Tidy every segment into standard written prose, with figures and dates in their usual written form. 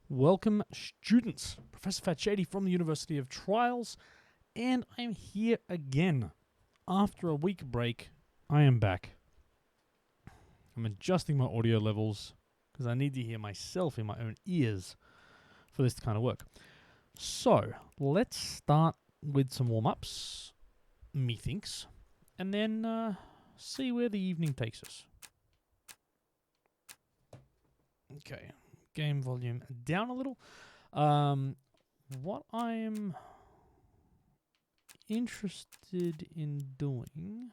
Welcome, students. Professor Fat Shady from the University of Trials, and I'm here again. After a week break, I am back. I'm adjusting my audio levels because I need to hear myself in my own ears for this to kind of work. So, let's start with some warm-ups, methinks, and then see where the evening takes us. Okay. Game volume down a little. What I'm interested in doing,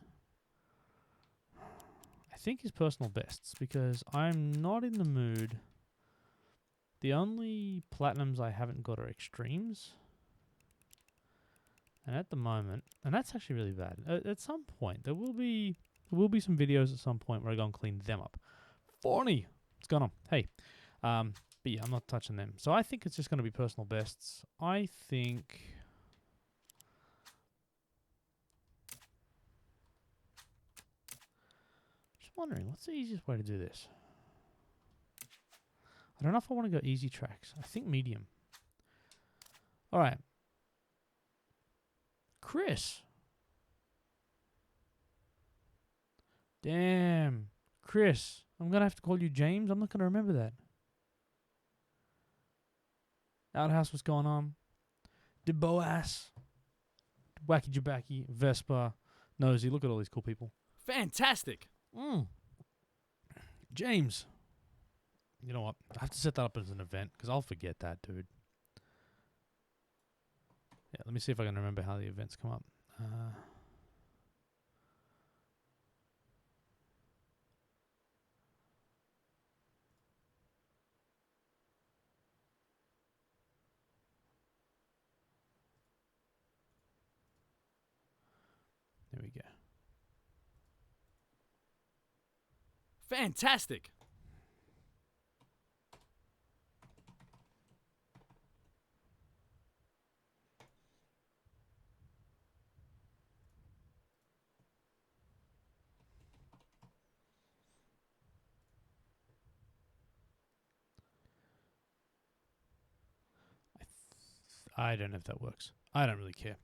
I think, is personal bests, because I'm not in the mood. The only platinums I haven't got are extremes. And at the moment, and that's actually really bad. At some point, there will be some videos at some point where I go and clean them up. Forney, what's going on? Hey. But yeah, I'm not touching them. So I think it's just going to be personal bests. I think... Just wondering, what's the easiest way to do this? I don't know if I want to go easy tracks. I think medium. Alright. Chris. Damn. Chris. I'm going to have to call you James. I'm not going to remember that. Outhouse, what's going on? DeBoas. Wacky Jabaki. Vespa. Nosy. Look at all these cool people. Fantastic. James. You know what? I have to set that up as an event because I'll forget that, dude. Yeah, let me see if I can remember how the events come up. There we go. Fantastic. I don't know if that works. I don't really care.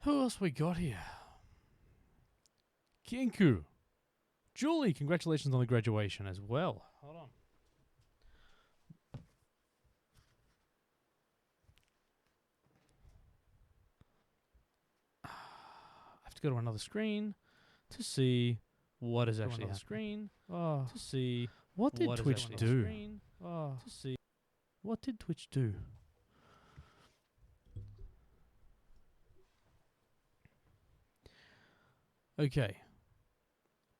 Who else we got here? Kinku. Julie, congratulations on the graduation as well. Hold on. I have to go to another screen to see what is actually on the screen. To see what did Twitch do? To see what did Twitch do? Okay.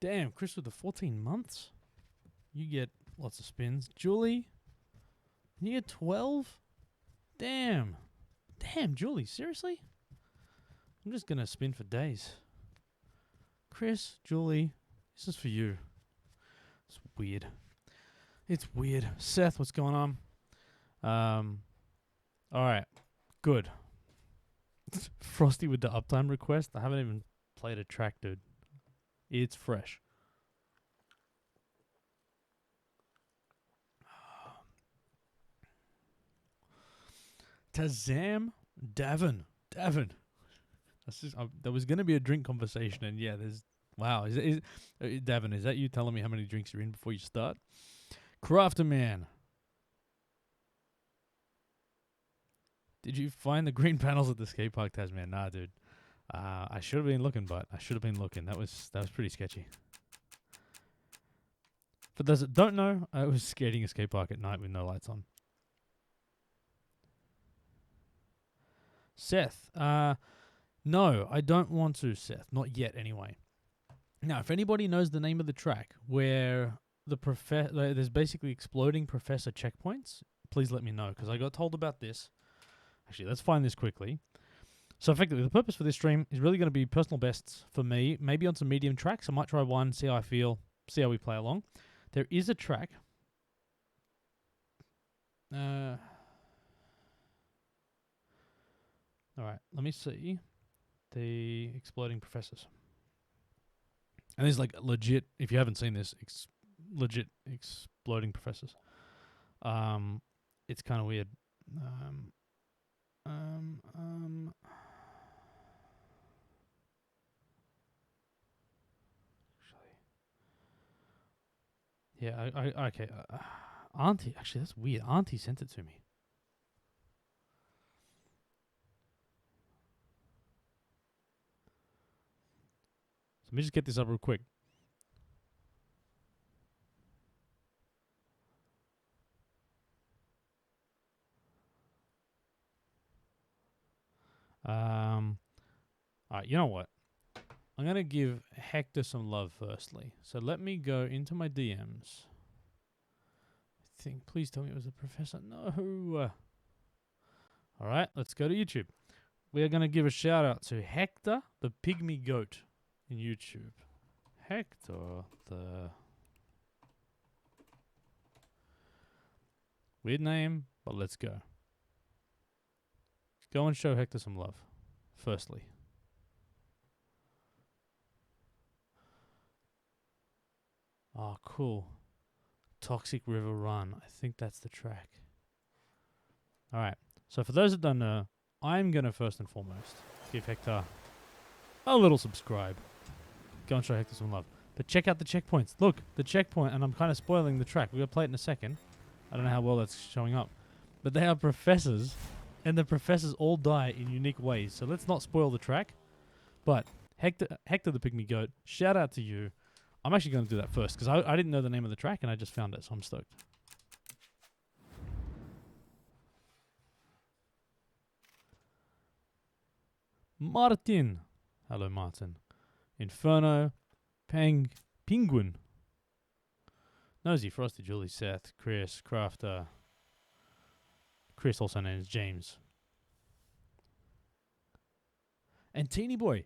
Damn, Chris with the 14 months. You get lots of spins. Julie, you get 12? Damn. Damn, Julie, seriously? I'm just going to spin for days. Chris, Julie, this is for you. It's weird. It's weird. Seth, what's going on? Alright, good. Frosty with the uptime request. I haven't even played a track, dude. It's fresh. Tazam Davin. There was going to be a drink conversation, and yeah, there's... Wow. Davin, is that you telling me how many drinks you're in before you start? Crafter Man. Did you find the green panels at the skate park, Tasman? Nah, dude. I should have been looking, but I should have been looking. That was pretty sketchy. For those that don't know, I was skating a skate park at night with no lights on. Seth, no, I don't want to, Seth. Not yet, anyway. Now, if anybody knows the name of the track where there's basically exploding professor checkpoints, please let me know, because I got told about this. Actually, let's find this quickly. So effectively, the purpose for this stream is really going to be personal bests for me, maybe on some medium tracks. I might try one, see how I feel, see how we play along. There is a track. All right, let me see the exploding professors. And there's like legit, if you haven't seen this, legit exploding professors. it's kind of weird. Um, um, um, actually, yeah, okay. Auntie, actually, that's weird. Auntie sent it to me. So let me just get this up real quick. Alright, you know what? I'm gonna give Hector some love firstly. So let me go into my DMs. Please tell me it was the professor. No. Alright, let's go to YouTube. We are gonna give a shout out to Hector the Pygmy Goat in YouTube. Hector the weird name, but let's go. Go and show Hector some love. Firstly. Oh, cool. Toxic River Run. I think that's the track. Alright. So for those that don't know, I'm going to first and foremost give Hector a little subscribe. Go and show Hector some love. But check out the checkpoints. Look, the checkpoint, and I'm kind of spoiling the track. We're going to play it in a second. I don't know how well that's showing up. But they are professors, and the professors all die in unique ways. So let's not spoil the track. But Hector the Pygmy Goat, shout out to you. I'm actually going to do that first, because I didn't know the name of the track, and I just found it, so I'm stoked. Martin. Hello, Martin. Inferno. Penguin. Nosy, Frosty, Julie, Seth, Chris, Crafter. Chris, also known as James. And Teeny Boy.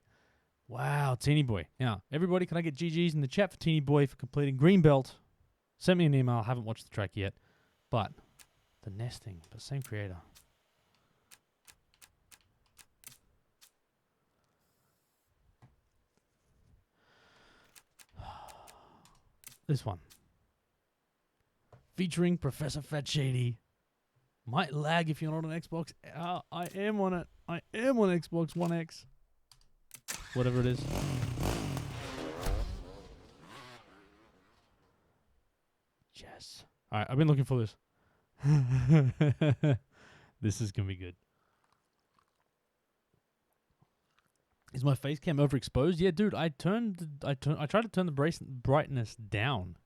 Wow, Teeny Boy. Now, everybody, can I get GGs in the chat for Teeny Boy for completing Greenbelt? Send me an email. I haven't watched the track yet. But, the nesting, but same creator. This one. Featuring Professor Fat Shady. Might lag if you're not on Xbox. I am on it. I am on Xbox One X. Whatever it is. Yes. Alright, I've been looking for this. This is going to be good. Is my face cam overexposed? Yeah, dude, I tried to turn the brightness down.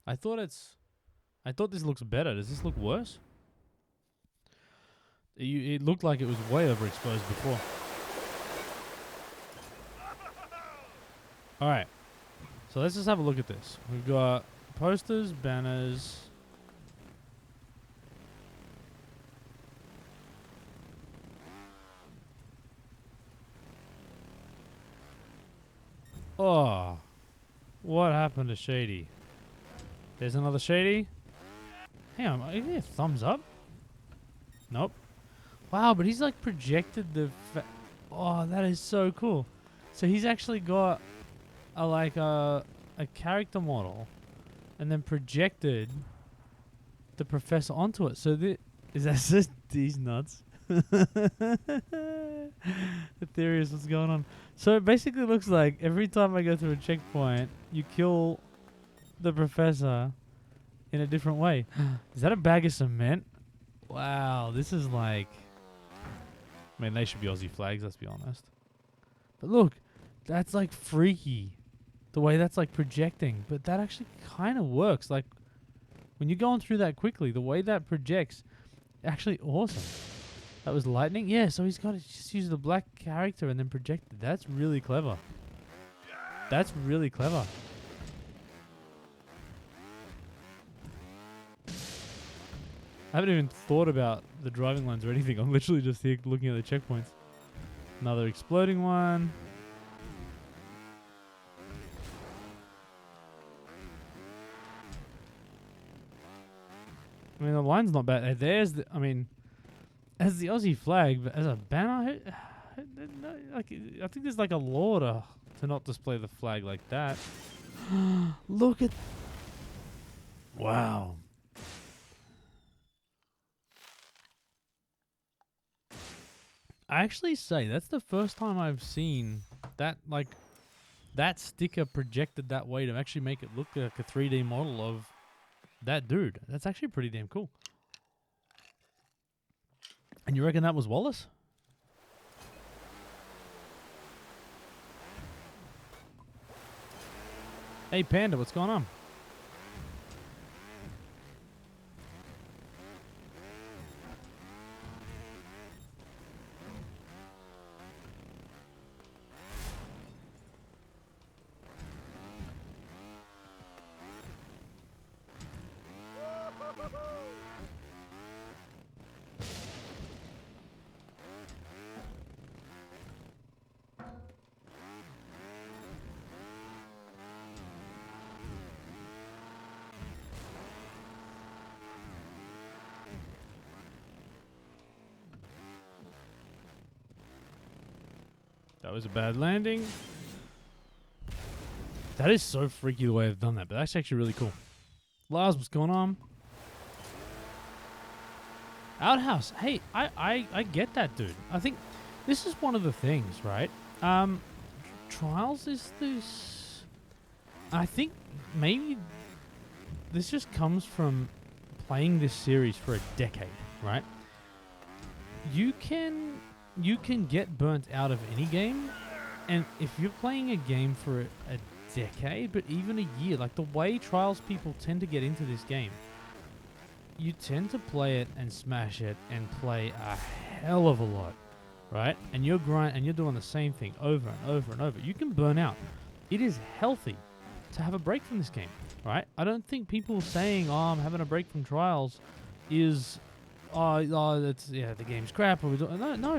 I thought this looks better. Does this look worse? It looked like it was way overexposed before. Alright. So let's just have a look at this. We've got posters, banners. Oh. What happened to Shady? There's another Shady. Hang on, is there a thumbs up? Nope. Wow, but he's like projected the... oh, that is so cool. So he's actually got a character model and then projected the professor onto it. So is that just these nuts? Ethereus, what's going on? So it basically looks like every time I go through a checkpoint, you kill the professor in a different way. Is that a bag of cement? Wow, this is like... I mean, they should be Aussie flags, let's be honest. But look, that's like freaky. The way that's like projecting. But that actually kind of works. Like, when you're going through that quickly, the way that projects, actually awesome. That was lightning? Yeah, so he's got to just use the black character and then project it. That's really clever. That's really clever. I haven't even thought about the driving lines or anything. I'm literally just here looking at the checkpoints. Another exploding one. I mean, the line's not bad. There's the... I mean... as the Aussie flag, but as a banner, like I think there's like a law to not display the flag like that. Look at... wow. I actually say that's the first time I've seen that, like, that sticker projected that way to actually make it look like a 3D model of that dude. That's actually pretty damn cool. And you reckon that was Wallace? Hey, Panda, what's going on? That was a bad landing. That is so freaky the way I've done that, but that's actually really cool. Lars, what's going on? Outhouse. Hey, I get that, dude. I think this is one of the things, right? Trials is this... I think maybe this just comes from playing this series for a decade, right? You can get burnt out of any game, and if you're playing a game for a decade, but even a year, like the way Trials people tend to get into this game, you tend to play it and smash it and play a hell of a lot, right? And you're doing the same thing over and over and over. You can burn out. It is healthy to have a break from this game, right? I don't think people saying, "Oh, I'm having a break from Trials," is that's the game's crap. Or no,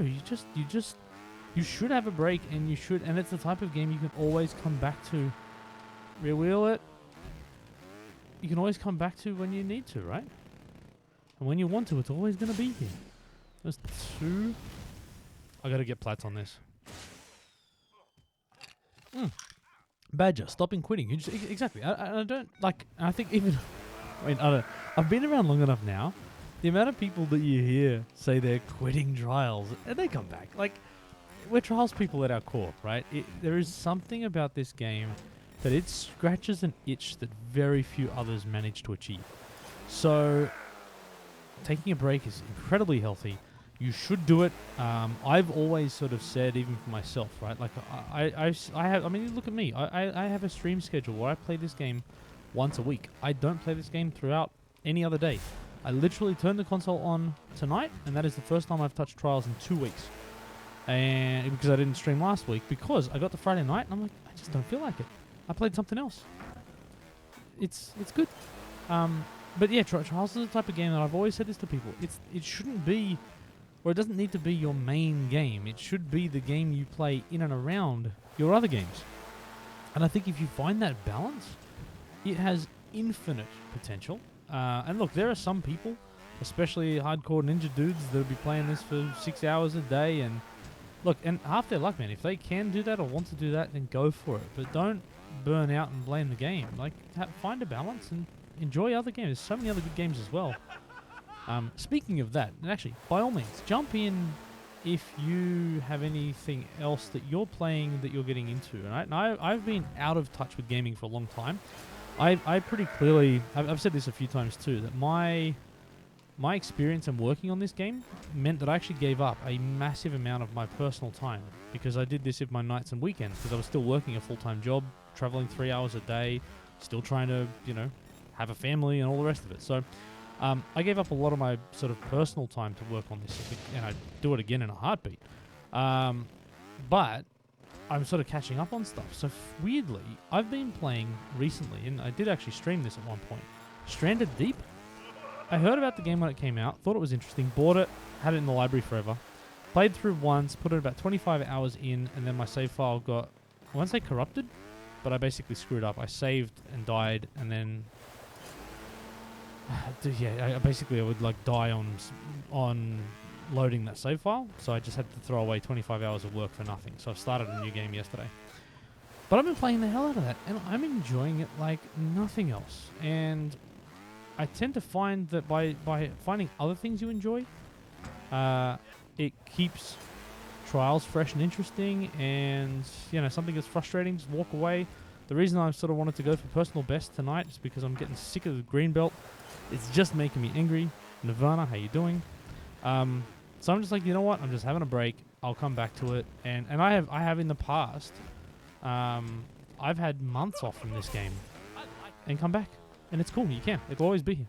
you should have a break, and it's the type of game you can always come back to. Rear wheel it. You can always come back to when you need to, right? And when you want to, it's always going to be here. There's two. I got to get plats on this. Badger, stopping quitting. You just, exactly. I don't like. I think even. I mean, I don't. I've been around long enough now. The amount of people that you hear say they're quitting Trials and they come back. Like, we're Trials people at our core, right? There is something about this game that it scratches an itch that very few others manage to achieve. So, taking a break is incredibly healthy. You should do it. I've always sort of said, even for myself, right? Like, I have. I mean, look at me. I have a stream schedule where I play this game once a week. I don't play this game throughout any other day. I literally turned the console on tonight, and that is the first time I've touched Trials in 2 weeks. And because I didn't stream last week, because I got to Friday night, and I'm like, I just don't feel like it. I played something else. It's good. But yeah, Trials is the type of game that I've always said this to people. It shouldn't be, or it doesn't need to be your main game. It should be the game you play in and around your other games. And I think if you find that balance, it has infinite potential. And look, there are some people, especially hardcore ninja dudes, that'll be playing this for 6 hours a day. And look, and half their luck, man. If they can do that or want to do that, then go for it. But don't burn out and blame the game. Like, find a balance and enjoy other games. There's so many other good games as well. Speaking of that, and actually, by all means, jump in if you have anything else that you're playing that you're getting into. Right? And I've been out of touch with gaming for a long time. I pretty clearly, I've said this a few times too, that my experience in working on this game meant that I actually gave up a massive amount of my personal time, because I did this in my nights and weekends, because I was still working a full-time job, traveling 3 hours a day, still trying to, have a family and all the rest of it. So I gave up a lot of my sort of personal time to work on this, and I'd do it again in a heartbeat. But I'm sort of catching up on stuff. So weirdly, I've been playing recently, and I did actually stream this at one point, Stranded Deep. I heard about the game when it came out, thought it was interesting, bought it, had it in the library forever, played through once, put it about 25 hours in, and then my save file got, I won't say corrupted, but I basically screwed up. I saved and died, and then I would like die on loading that save file, so I just had to throw away 25 hours of work for nothing. So I've started a new game yesterday. But I've been playing the hell out of that, and I'm enjoying it like nothing else. And I tend to find that by finding other things you enjoy, it keeps Trials fresh and interesting, and something that's frustrating, just walk away. The reason I sort of wanted to go for personal best tonight is because I'm getting sick of the green belt. It's just making me angry. Nirvana, how you doing? So I'm just like, you know what? I'm just having a break. I'll come back to it, and I have in the past. I've had months off from this game, and come back, and it's cool. You can. It'll always be here.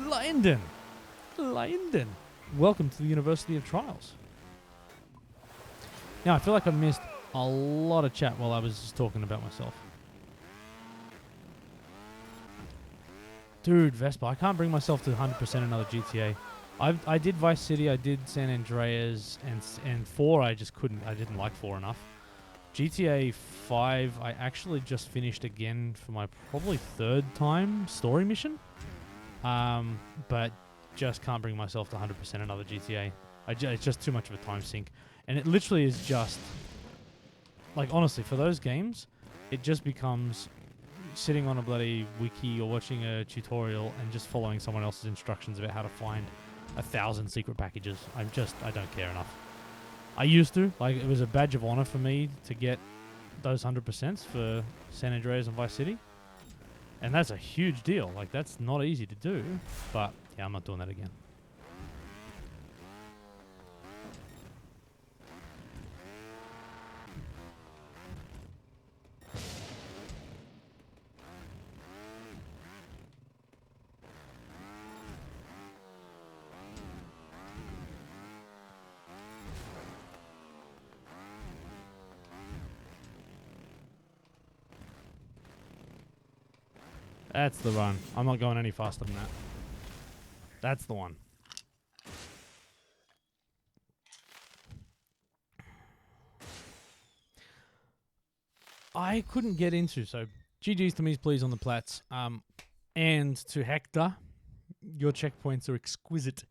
Lyndon, welcome to the University of Trials. Now I feel like I missed a lot of chat while I was just talking about myself. Dude, Vespa, I can't bring myself to 100% another GTA. I did Vice City, I did San Andreas, and 4 I just couldn't. I didn't like 4 enough. GTA 5 I actually just finished again for my probably 3rd time story mission. But just can't bring myself to 100% another GTA. It's just too much of a time sink. And it literally is just... Like, honestly, for those games, it just becomes sitting on a bloody wiki or watching a tutorial and just following someone else's instructions about how to find 1,000 secret packages. I don't care enough. I used to. Like, it was a badge of honor for me to get those 100% for San Andreas and Vice City. And that's a huge deal. Like, that's not easy to do. But, yeah, I'm not doing that again. That's the run. I'm not going any faster than that. That's the one. I couldn't get into, so GG's to me, please, on the plats. And to Hector, your checkpoints are exquisite.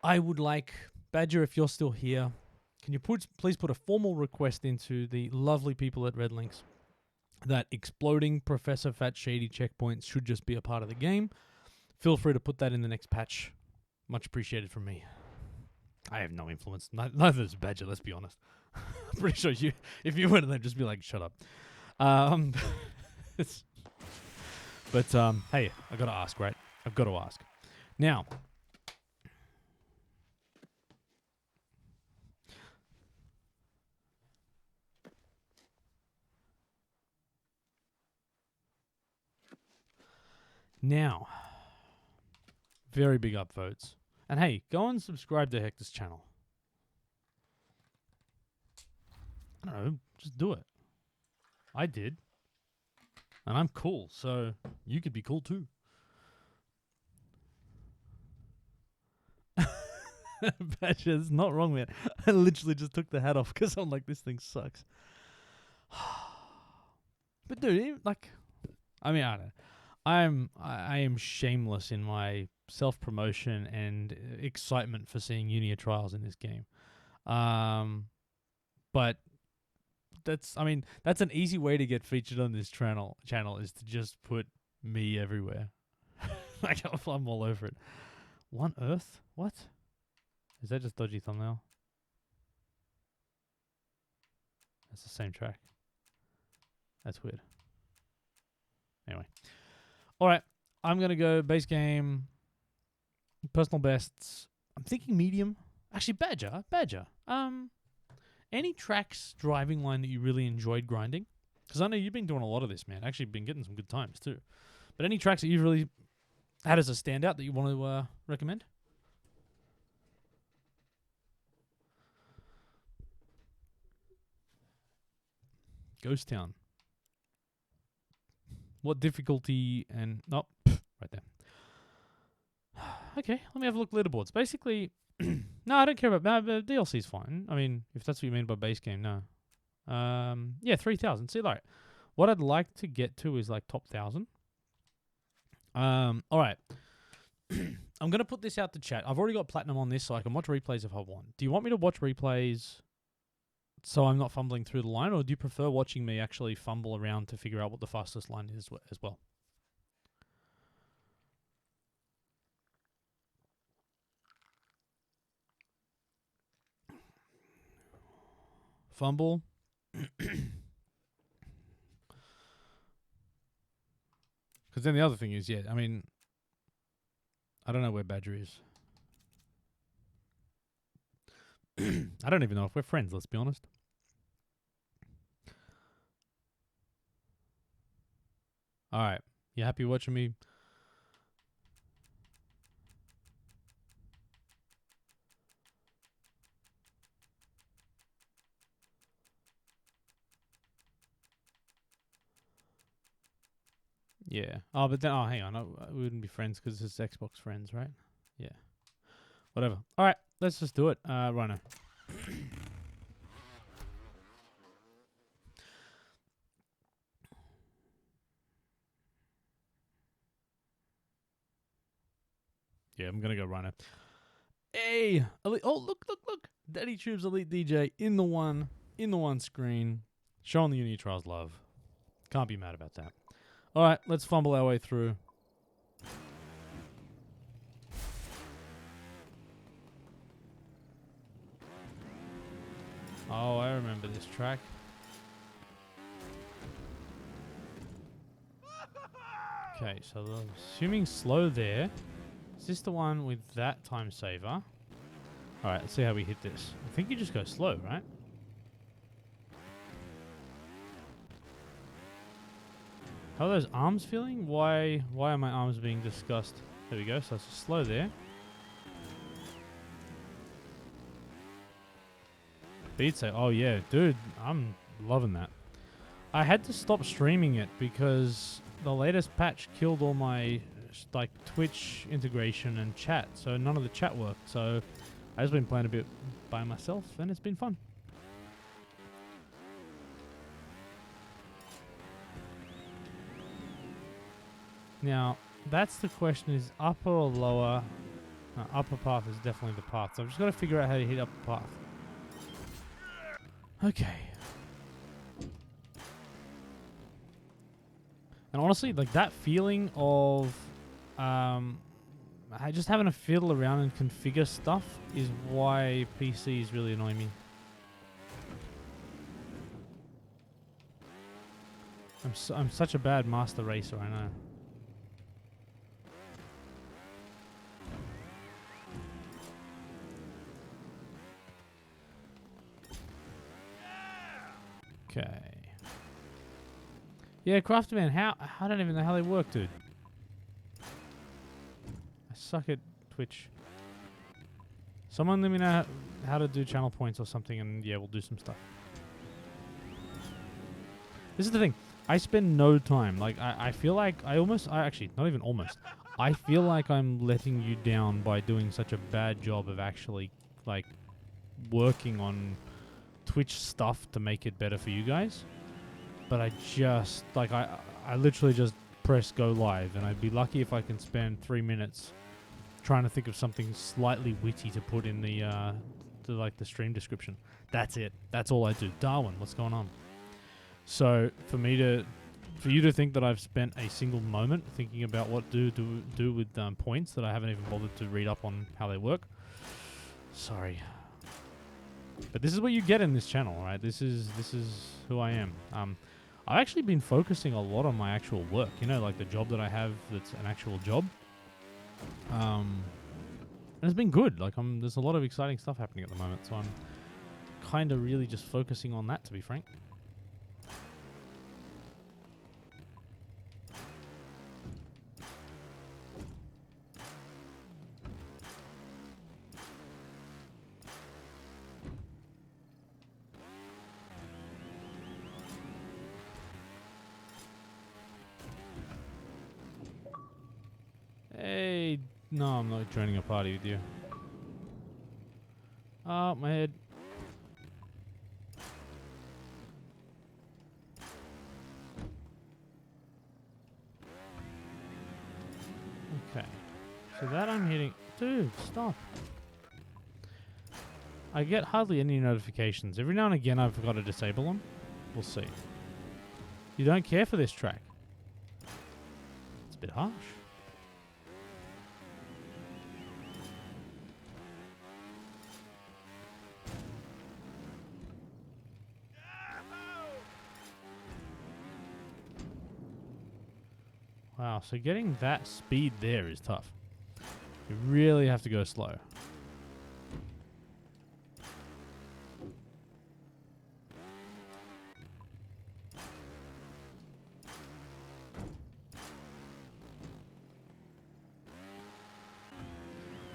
I would like, Badger, if you're still here, can you please put a formal request into the lovely people at Red Links that exploding Professor Fat Shady checkpoints should just be a part of the game. Feel free to put that in the next patch. Much appreciated from me. I have no influence. Neither does Badger, let's be honest. I'm pretty sure if you were to them, just be like, shut up. But hey, I gotta ask, right? I've got to ask. Now, very big upvotes. And hey, go and subscribe to Hector's channel. I don't know, just do it. I did. And I'm cool, so you could be cool too. Badger, it's not wrong, man. I literally just took the hat off because I'm like, this thing sucks. But dude, like, I mean, I don't know. I am shameless in my self-promotion and excitement for seeing Unia Trials in this game. But that's an easy way to get featured on this channel is to just put me everywhere. Like, I'm all over it. One Earth? What? Is that just dodgy thumbnail? That's the same track. That's weird. Anyway. Alright. I'm going to go base game. Personal bests. I'm thinking medium. Actually, Badger. Any tracks driving line that you really enjoyed grinding? Because I know you've been doing a lot of this, man. Actually been getting some good times too. But any tracks that you've really had as a standout that you want to recommend? Ghost Town. What difficulty and... Nope. Right there. Okay, let me have a look at leaderboards. Basically... no, I don't care about... DLC's fine. I mean, if that's what you mean by base game, no. Yeah, 3,000. See, like... What I'd like to get to is, like, top 1,000. Alright. I'm going to put this out to chat. I've already got platinum on this, so I can watch replays if I want. Do you want me to watch replays... so I'm not fumbling through the line, or do you prefer watching me actually fumble around to figure out what the fastest line is as well? Fumble. Because then the other thing is, yeah, I mean, I don't know where Badger is. I don't even know if we're friends, let's be honest. All right. You happy watching me? Yeah. Oh, but then, oh, hang on. We wouldn't be friends because it's Xbox friends, right? Yeah. Whatever. All right. Let's just do it. Rhino. Yeah, I'm going to go Rhino. Hey! Elite, oh, look. Daddy Tube's Elite DJ in the one screen. Showing the Uni Trials love. Can't be mad about that. All right. Let's fumble our way through. Oh, I remember this track. Okay, so assuming slow there. Is this the one with that time saver? Alright, let's see how we hit this. I think you just go slow, right? How are those arms feeling? Why are my arms being discussed? There we go, so it's slow there. Beat say, oh yeah, dude, I'm loving that. I had to stop streaming it because the latest patch killed all my like Twitch integration and chat, so none of the chat worked. So I've just been playing a bit by myself, and it's been fun. Now, that's the question, is upper or lower? No, upper path is definitely the path, so I've just got to figure out how to hit upper path. Okay. And honestly, like that feeling of just having to fiddle around and configure stuff is why PCs really annoy me. I'm such a bad master racer, I know. Okay. Yeah, Crafterman, I don't even know how they work, dude. I suck at Twitch. Someone let me know how to do channel points or something, and yeah, we'll do some stuff. This is the thing. I spend no time. Like, I feel like I actually, not even almost. I feel like I'm letting you down by doing such a bad job of actually, like, working on Twitch stuff to make it better for you guys. But I just, like, I literally just press go live, and I'd be lucky if I can spend 3 minutes trying to think of something slightly witty to put in the stream description. That's it. That's all I do. Darwin, what's going on? So for you to think that I've spent a single moment thinking about what to do with points that I haven't even bothered to read up on how they work, sorry. But this is what you get in this channel, right? This is who I am. I've actually been focusing a lot on my actual work. You know, like the job that I have that's an actual job. And it's been good. Like there's a lot of exciting stuff happening at the moment, so I'm kind of really just focusing on that, to be frank. Hey, no, I'm not joining a party with you. Oh, my head. Okay. So that I'm hitting... Dude, stop. I get hardly any notifications. Every now and again I've got to disable them. We'll see. You don't care for this track? It's a bit harsh. Wow, so getting that speed there is tough. You really have to go slow.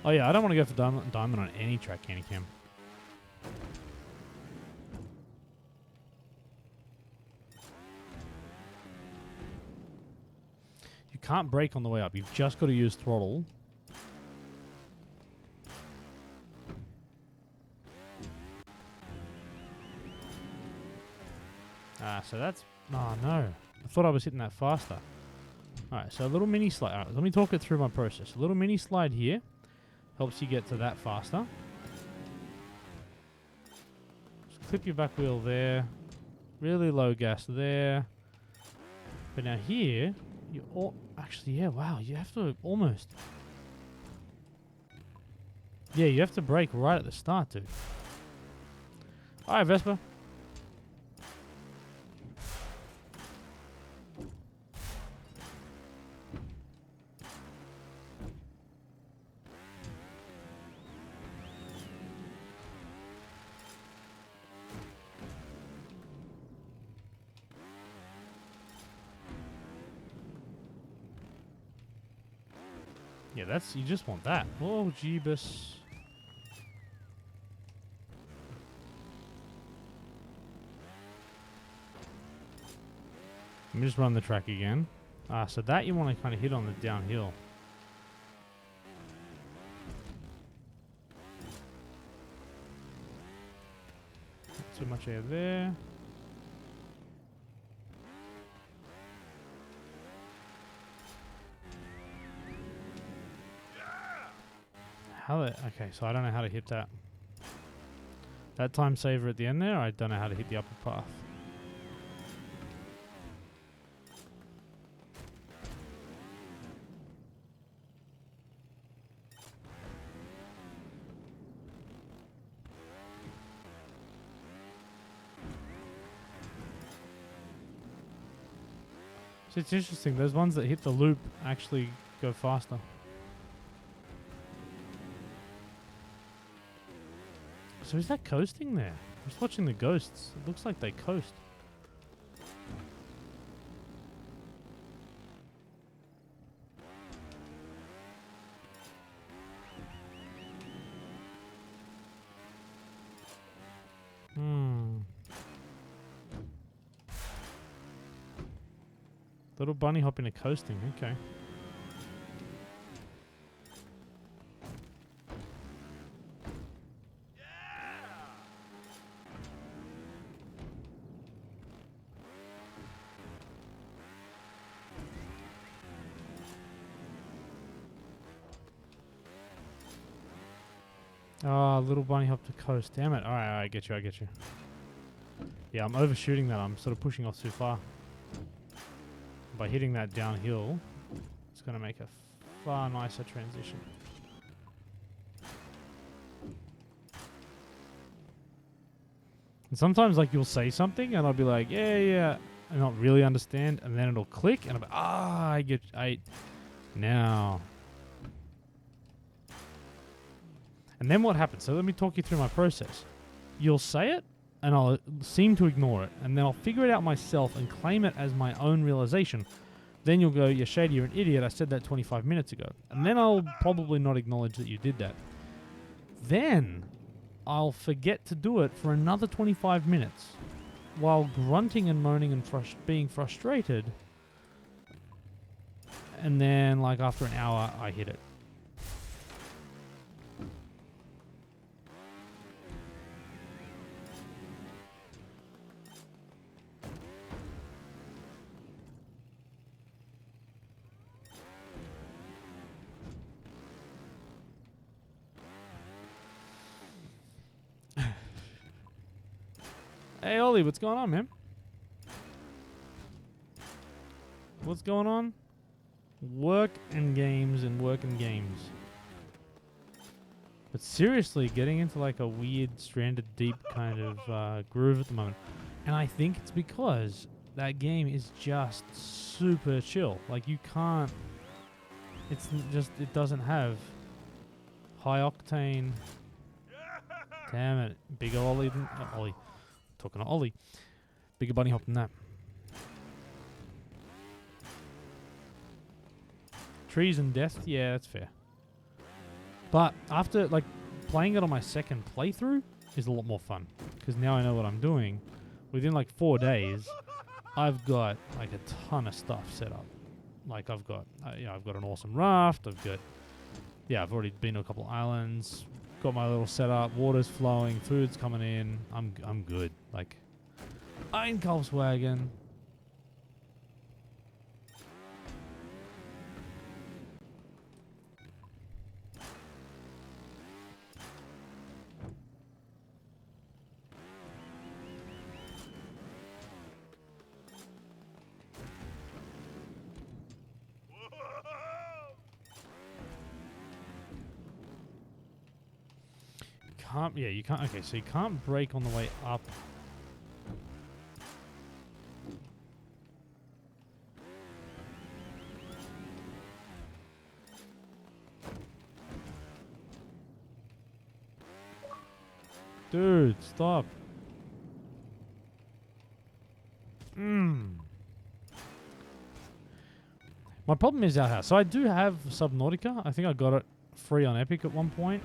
Oh yeah, I don't want to go for diamond on any track, Candy Cam. You can't brake on the way up. You've just got to use throttle. So that's... Oh, no. I thought I was hitting that faster. Alright, so a little mini slide. Alright, let me talk it through my process. A little mini slide here helps you get to that faster. Just clip your back wheel there. Really low gas there. But now here, you all... Actually, yeah, wow. You have to almost... Yeah, you have to brake right at the start, dude. Alright, Vespa. Yeah, that's... You just want that. Oh, jeebus. Let me just run the track again. So that you want to kind of hit on the downhill. Not too much air there. Okay, so I don't know how to hit that. That time saver at the end there, I don't know how to hit the upper path. So it's interesting, those ones that hit the loop actually go faster. So is that coasting there? I'm just watching the ghosts. It looks like they coast. Little bunny hopping and coasting, okay. Oh, little bunny hop to coast. Damn it. Alright, I get you, I get you. Yeah, I'm overshooting that. I'm sort of pushing off too far. By hitting that downhill, it's going to make a far nicer transition. And sometimes, like, you'll say something, and I'll be like, yeah, yeah, I don't really understand, and then it'll click, and I'll be, now. And then what happens? So let me talk you through my process. You'll say it, and I'll seem to ignore it, and then I'll figure it out myself and claim it as my own realization. Then you'll go, yeah, Shady, you're an idiot, I said that 25 minutes ago. And then I'll probably not acknowledge that you did that. Then I'll forget to do it for another 25 minutes while grunting and moaning and being frustrated. And then, like, after an hour, I hit it. Hey, Ollie, what's going on, man? What's going on? Work and games and work and games. But seriously, getting into like a weird, stranded deep kind of groove at the moment. And I think it's because that game is just super chill. Like, you can't... It doesn't have high octane... Damn it. Bigger Ollie than... Ollie. Talking to Ollie. Bigger bunny hop than that. Trees and death? Yeah, that's fair. But after, like, playing it on my second playthrough is a lot more fun. Because now I know what I'm doing. Within, like, 4 days, I've got, like, a ton of stuff set up. Like, I've got, I've got an awesome raft. I've already been to a couple islands. Got my little setup. Water's flowing. Food's coming in. I'm good. Like, Einkaufswagen. You can't. Okay, so you can't brake on the way up. Dude, stop. My problem is Outhouse. So I do have Subnautica. I think I got it free on Epic at one point.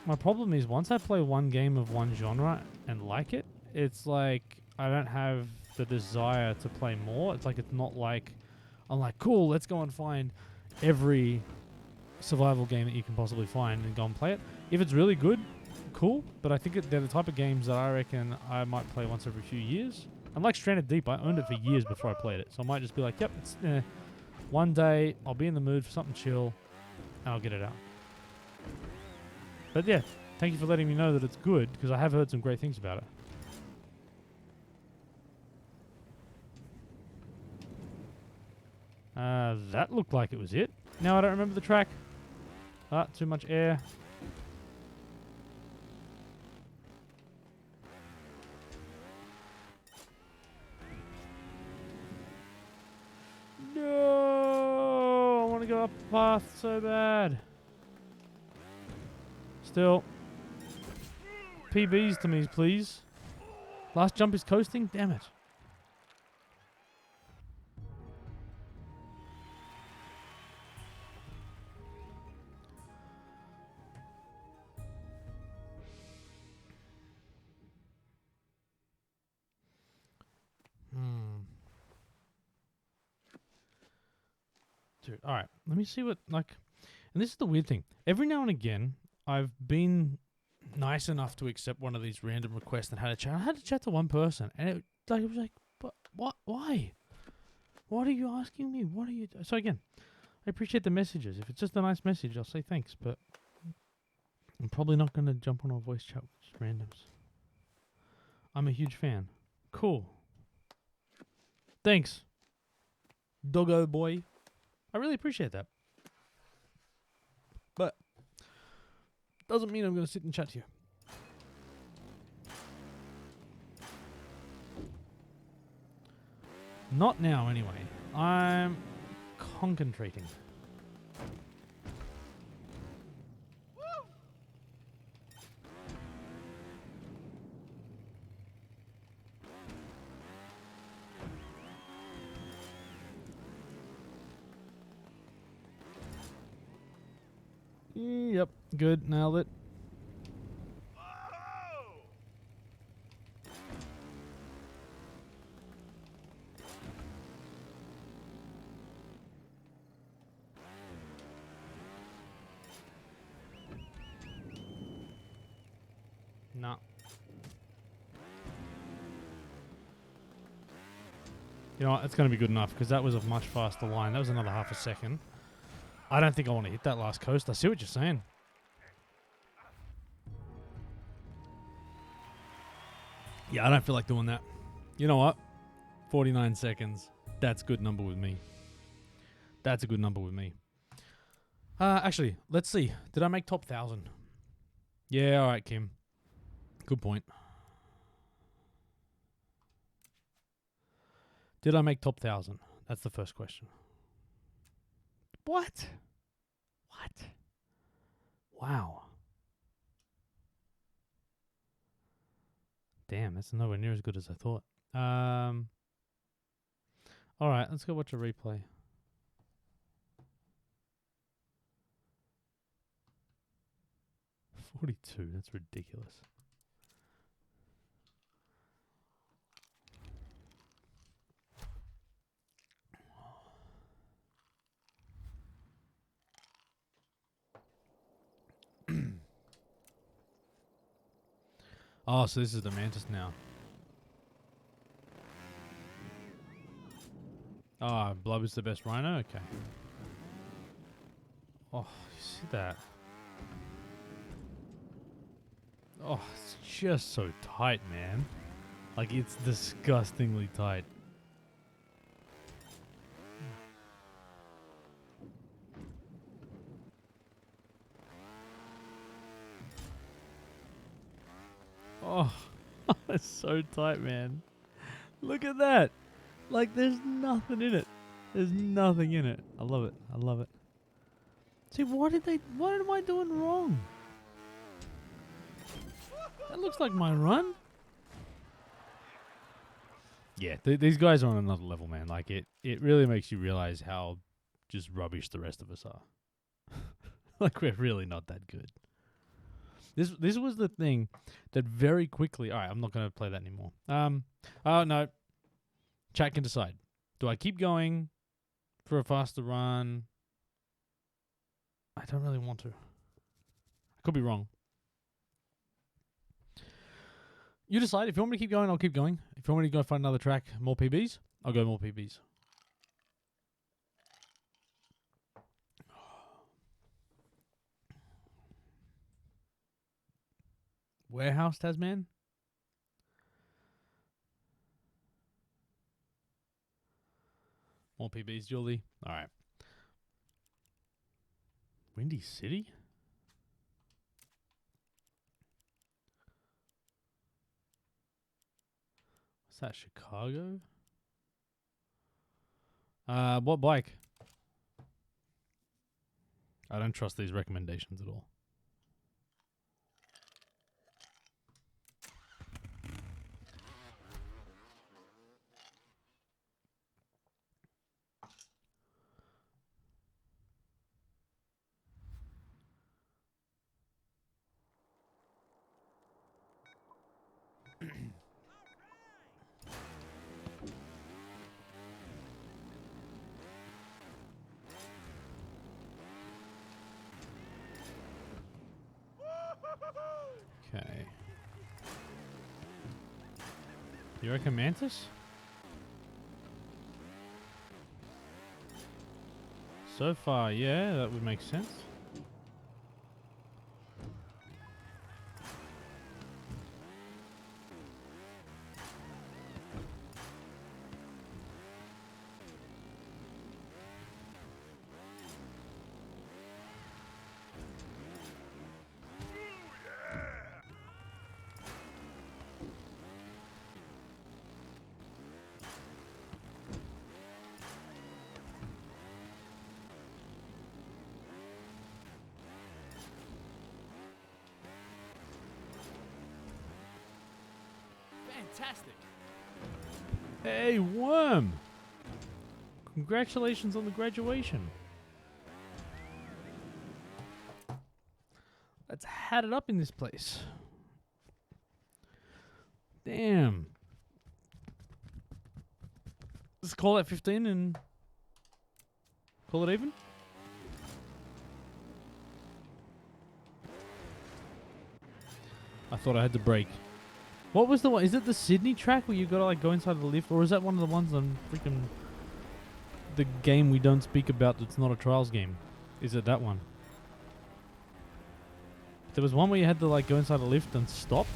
My problem is once I play one game of one genre and like it, it's like I don't have the desire to play more. It's not like I'm like, cool, let's go and find every survival game that you can possibly find and go and play it. If it's really good, cool. But I think they're the type of games that I reckon I might play once every few years. Unlike Stranded Deep, I owned it for years before I played it. So I might just be like, yep, it's, one day I'll be in the mood for something chill and I'll get it out. But yeah, thank you for letting me know that it's good, because I have heard some great things about it. That looked like it was it. Now I don't remember the track. Too much air. No! I want to go up the path so bad. Still. PBs to me, please. Last jump is coasting? Damn it. Dude, alright. Let me see what, like... And this is the weird thing. Every now and again, I've been nice enough to accept one of these random requests and had a chat. I had to chat to one person, and it was like, but what? Why? What are you asking me? What are you? So again, I appreciate the messages. If it's just a nice message, I'll say thanks. But I'm probably not going to jump on a voice chat with just randoms. I'm a huge fan. Cool. Thanks, doggo boy. I really appreciate that. But doesn't mean I'm going to sit and chat to you. Not now, anyway. I'm concentrating. Yep, good, nailed it. Nah. You know what, it's going to be good enough, because that was a much faster line. That was another half a second. I don't think I want to hit that last coast. I see what you're saying. Yeah, I don't feel like doing that. You know what? 49 seconds. That's a good number with me. That's a good number with me. Actually, let's see. Did I make top 1,000? Yeah, all right, Kim. Good point. Did I make top 1,000? That's the first question. What? What? Wow. Damn, that's nowhere near as good as I thought. All right, let's go watch a replay. 42, that's ridiculous. Oh, so this is the Mantis now. Oh, Blub is the best rhino? Okay. Oh, you see that? Oh, it's just so tight, man. Like, it's disgustingly tight. Oh, it's so tight, man. Look at that. Like, there's nothing in it. There's nothing in it. I love it. I love it. See, what am I doing wrong? That looks like my run. Yeah, these guys are on another level, man. Like, it really makes you realize how just rubbish the rest of us are. Like, we're really not that good. This was the thing that very quickly... All right, I'm not going to play that anymore. Oh, no. Chat can decide. Do I keep going for a faster run? I don't really want to. I could be wrong. You decide. If you want me to keep going, I'll keep going. If you want me to go find another track, more PBs, I'll go more PBs. Warehouse, Tasman? More PBs, Julie. All right. Windy City? What's that, Chicago? What bike? I don't trust these recommendations at all. Okay. You reckon Mantis? So far, yeah, that would make sense. Fantastic. Hey, Worm. Congratulations on the graduation. Let's hat it up in this place. Damn. Let's call that 15 and call it even. I thought I had to break. What was the one? Is it the Sydney track where you gotta like go inside the lift, or is that one of the ones on freaking the game we don't speak about that's not a trials game? Is it that one? There was one where you had to like go inside a lift and stop.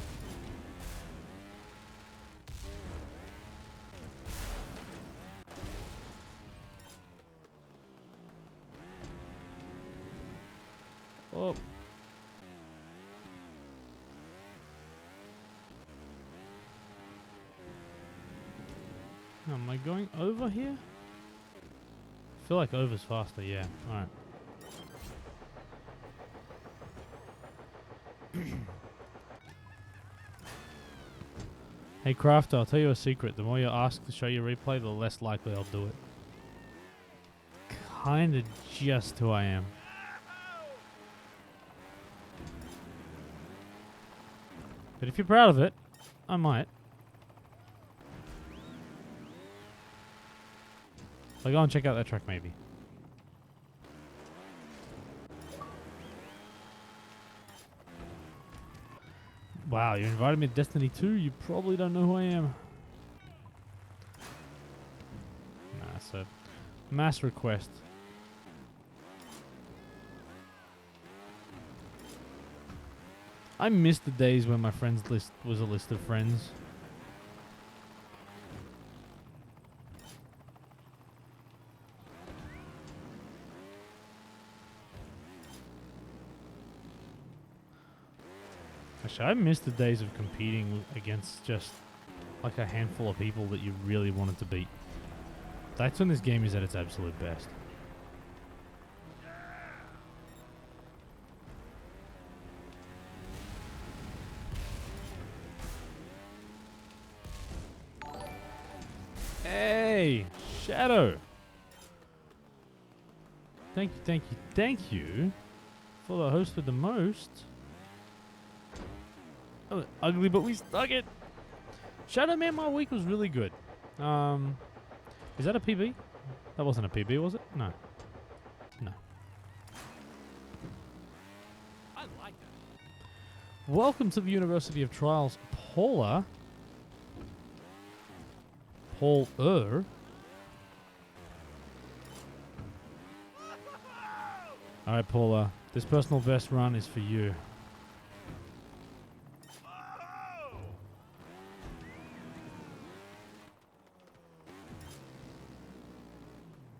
Oh. Am I going over here? I feel like over's faster, yeah. Alright. Hey Crafter, I'll tell you a secret. The more you ask to show your replay, the less likely I'll do it. Kinda just who I am. But if you're proud of it, I might. So go and check out that track maybe. Wow, you invited me to Destiny 2? You probably don't know who I am. Nah, it's a mass request. I miss the days when my friends list was a list of friends. Actually, I miss the days of competing against just like a handful of people that you really wanted to beat. That's when this game is at its absolute best. Hey, Shadow. Thank you, thank you, thank you for the host with the most. Oh, ugly, but we stuck it. Shadow Man, my week was really good. Is that a PB? That wasn't a PB, was it? No. No. I like that. Welcome to the University of Trials, Paula. Paul-er. Alright, Paula. This personal best run is for you.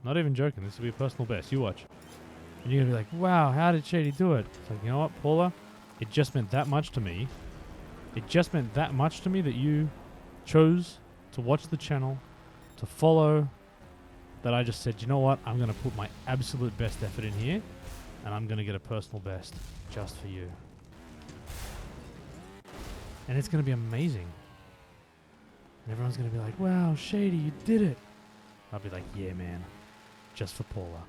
Not even joking. This will be a personal best. You watch. And you're going to be like, wow, how did Shady do it? It's like, you know what, Paula? It just meant that much to me. It just meant that much to me that you chose to watch the channel, to follow, that I just said, you know what? I'm going to put my absolute best effort in here, and I'm going to get a personal best just for you. And it's going to be amazing. And everyone's going to be like, wow, Shady, you did it. I'll be like, yeah, man. Just for Paula.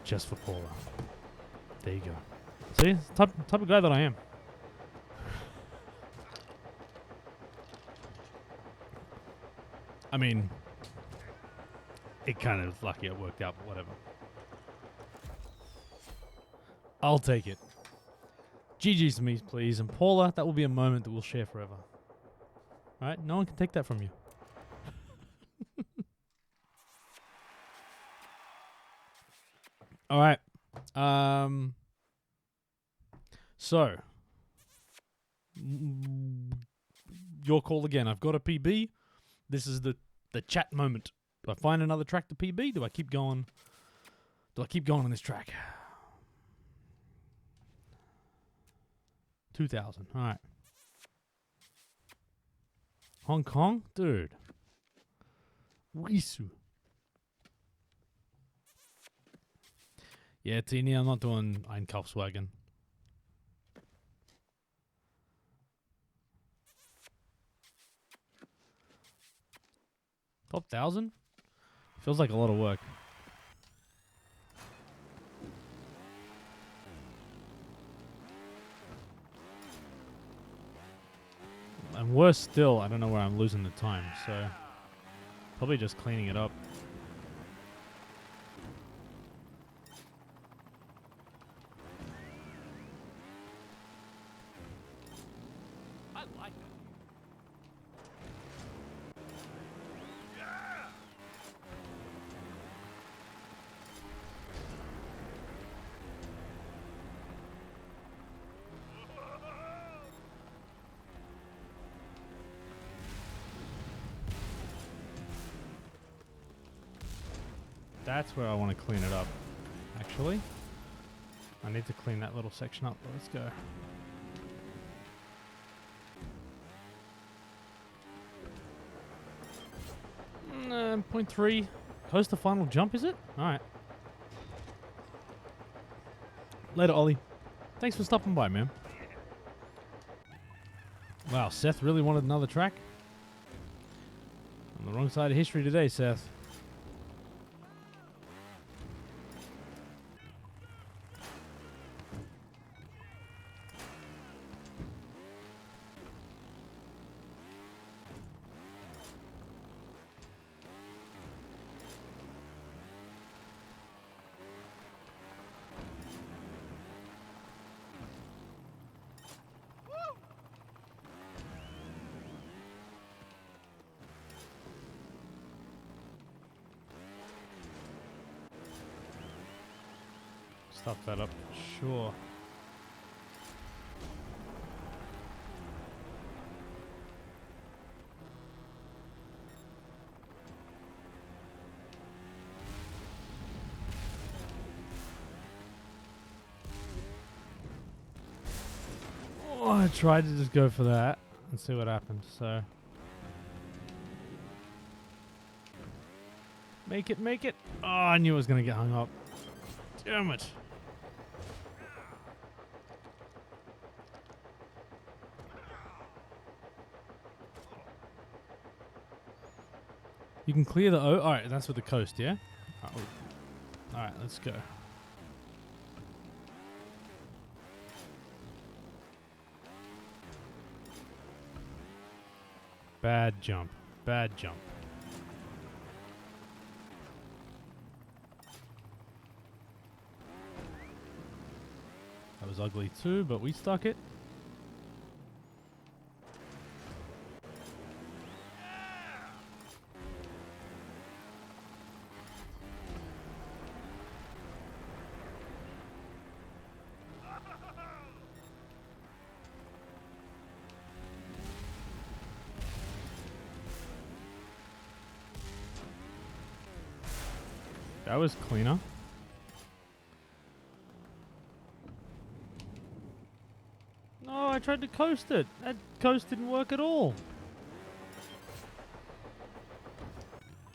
Just for Paula. There you go. See? Type of guy that I am. I mean, it kind of lucky it worked out, but whatever. I'll take it. GG's to me, please. And Paula, that will be a moment that we'll share forever. Alright? No one can take that from you. Alright. So. Your call again. I've got a PB. This is the chat moment. Do I find another track to PB? Do I keep going? Do I keep going on this track? 2000. All right. Hong Kong? Dude. Wisu. Yeah, Tini, I'm not doing Einkaufswagen. Top 1,000? Feels like a lot of work. And worse still, I don't know where I'm losing the time, so probably just cleaning it up. I like it. That's where I want to clean it up, actually. I need to clean that little section up. Let's go. 9.3. Close to final jump, is it? Alright. Later, Ollie. Thanks for stopping by, man. Wow, Seth really wanted another track? On the wrong side of history today, Seth. Stuff that up, sure. Oh, I tried to just go for that and see what happened, so. Make it, make it. Oh, I knew I was going to get hung up. Damn it. You can clear the O. Alright, that's with the coast, yeah? Alright, let's go. Bad jump. Bad jump. That was ugly too, but we stuck it. That was cleaner. No, I tried to coast it. That coast didn't work at all.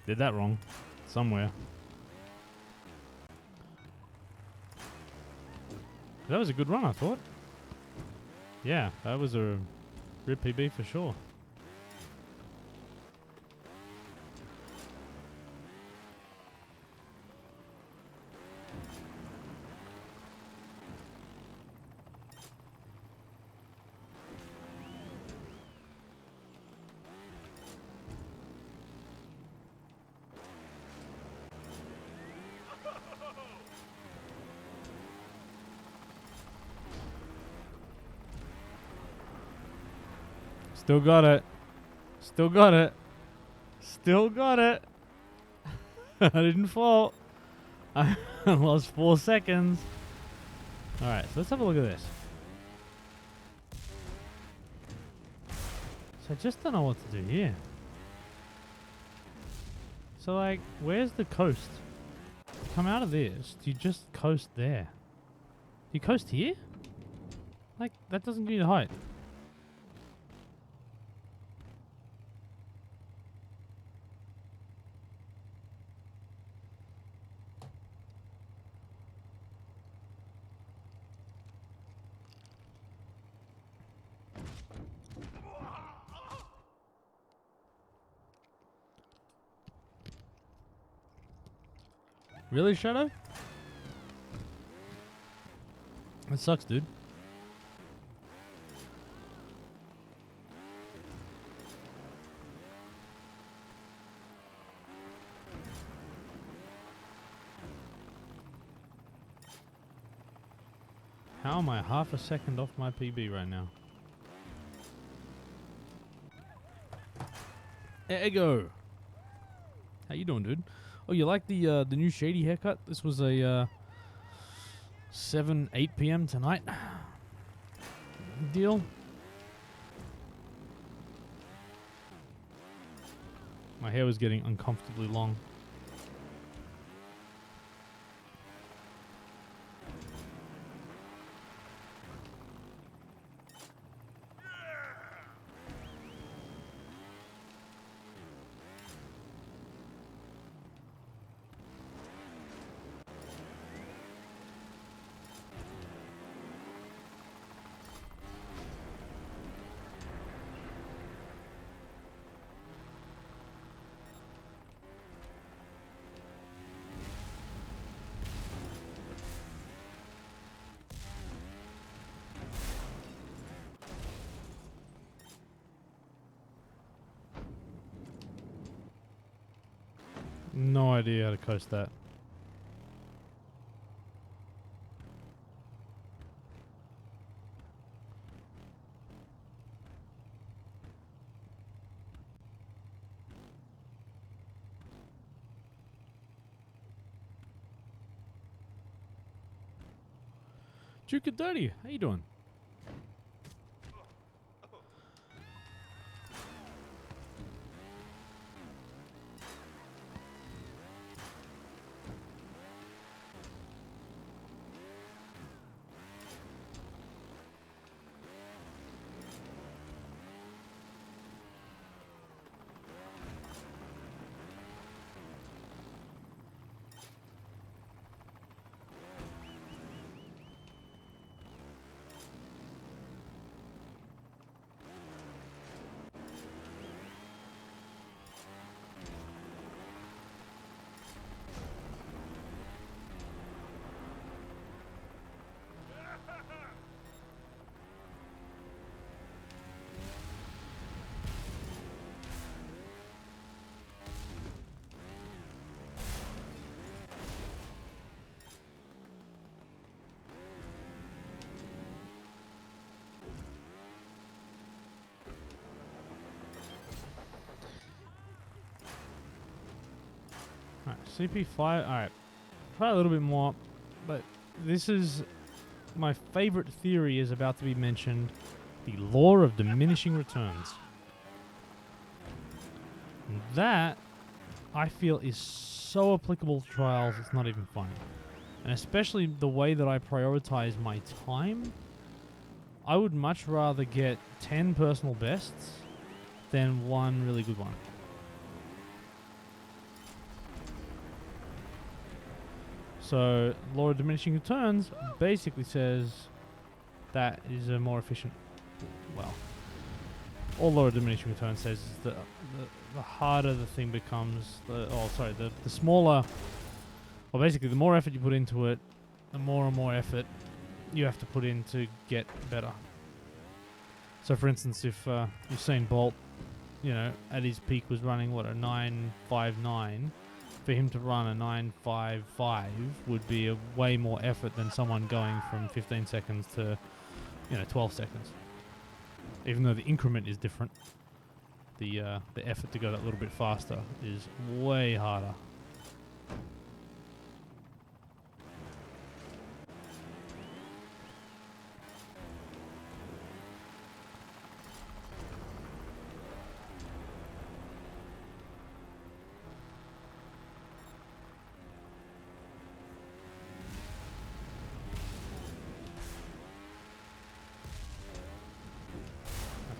Did that wrong. Somewhere. That was a good run, I thought. Yeah, that was a rip PB for sure. Still got it. Still got it. Still got it. I didn't fall. I lost 4 seconds. Alright, so let's have a look at this. So I just don't know what to do here. So like, where's the coast? Come out of this. Do you just coast there? Do you coast here? Like, that doesn't give you the height. Really, Shadow? That sucks, dude. How am I half a second off my PB right now? There you go. How you doing, dude? Oh, you like the new shady haircut? This was a 8 p.m. tonight deal. My hair was getting uncomfortably long. No idea how to coast that. Duke of Dirty, how you doing? Alright, CP5, alright. Try a little bit more, but this is my favorite theory is about to be mentioned. The law of diminishing returns. And that, I feel, is so applicable to trials, it's not even funny. And especially the way that I prioritize my time, I would much rather get 10 personal bests than one really good one. So, law of diminishing returns basically says that is a more efficient. Well, all law of diminishing returns says is that the harder the thing becomes, the smaller. Well, basically, the more effort you put into it, the more and more effort you have to put in to get better. So, for instance, if Usain Bolt, at his peak was running a 9:59. For him to run a 9:55 would be a way more effort than someone going from 15 seconds to, 12 seconds. Even though the increment is different, the effort to go that little bit faster is way harder.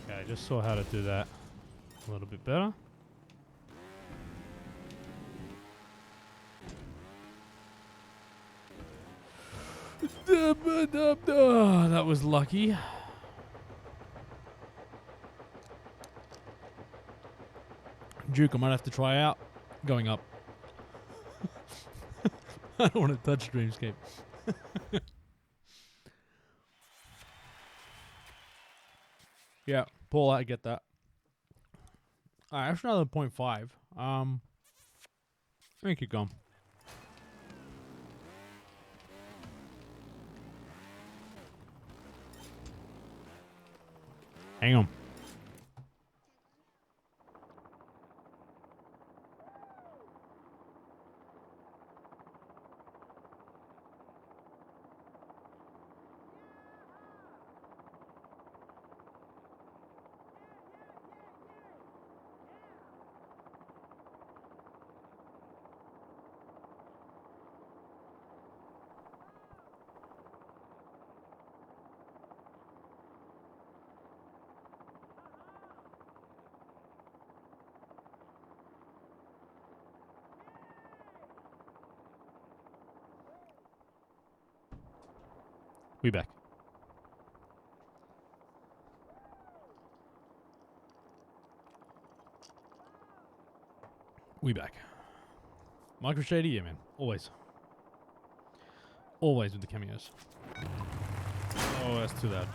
I just saw how to do that a little bit better. That was lucky. Duke, I might have to try out going up. I don't want to touch Dreamscape. Yeah, Paul, I get that. Alright, that's another 0.5. Let me keep going. Hang on. We back. We back. Micro Shady, yeah, man. Always. Always with the cameos. Oh, that's too loud.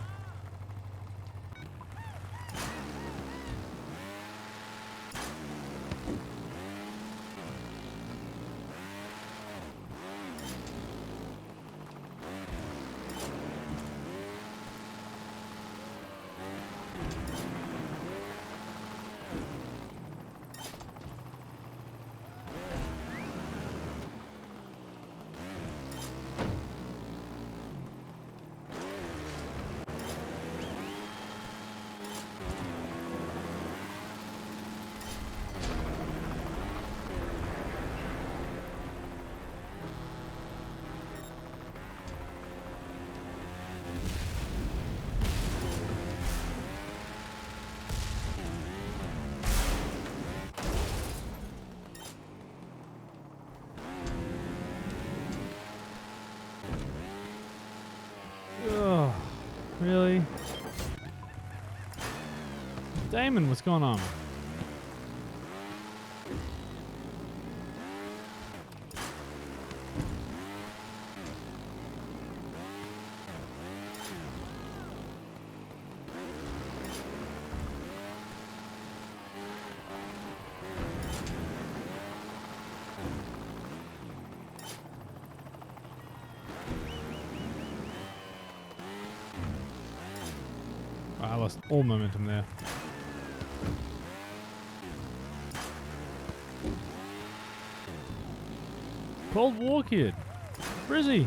Really? Damon, what's going on? I lost all momentum there. Cold War Kid. Brizzy.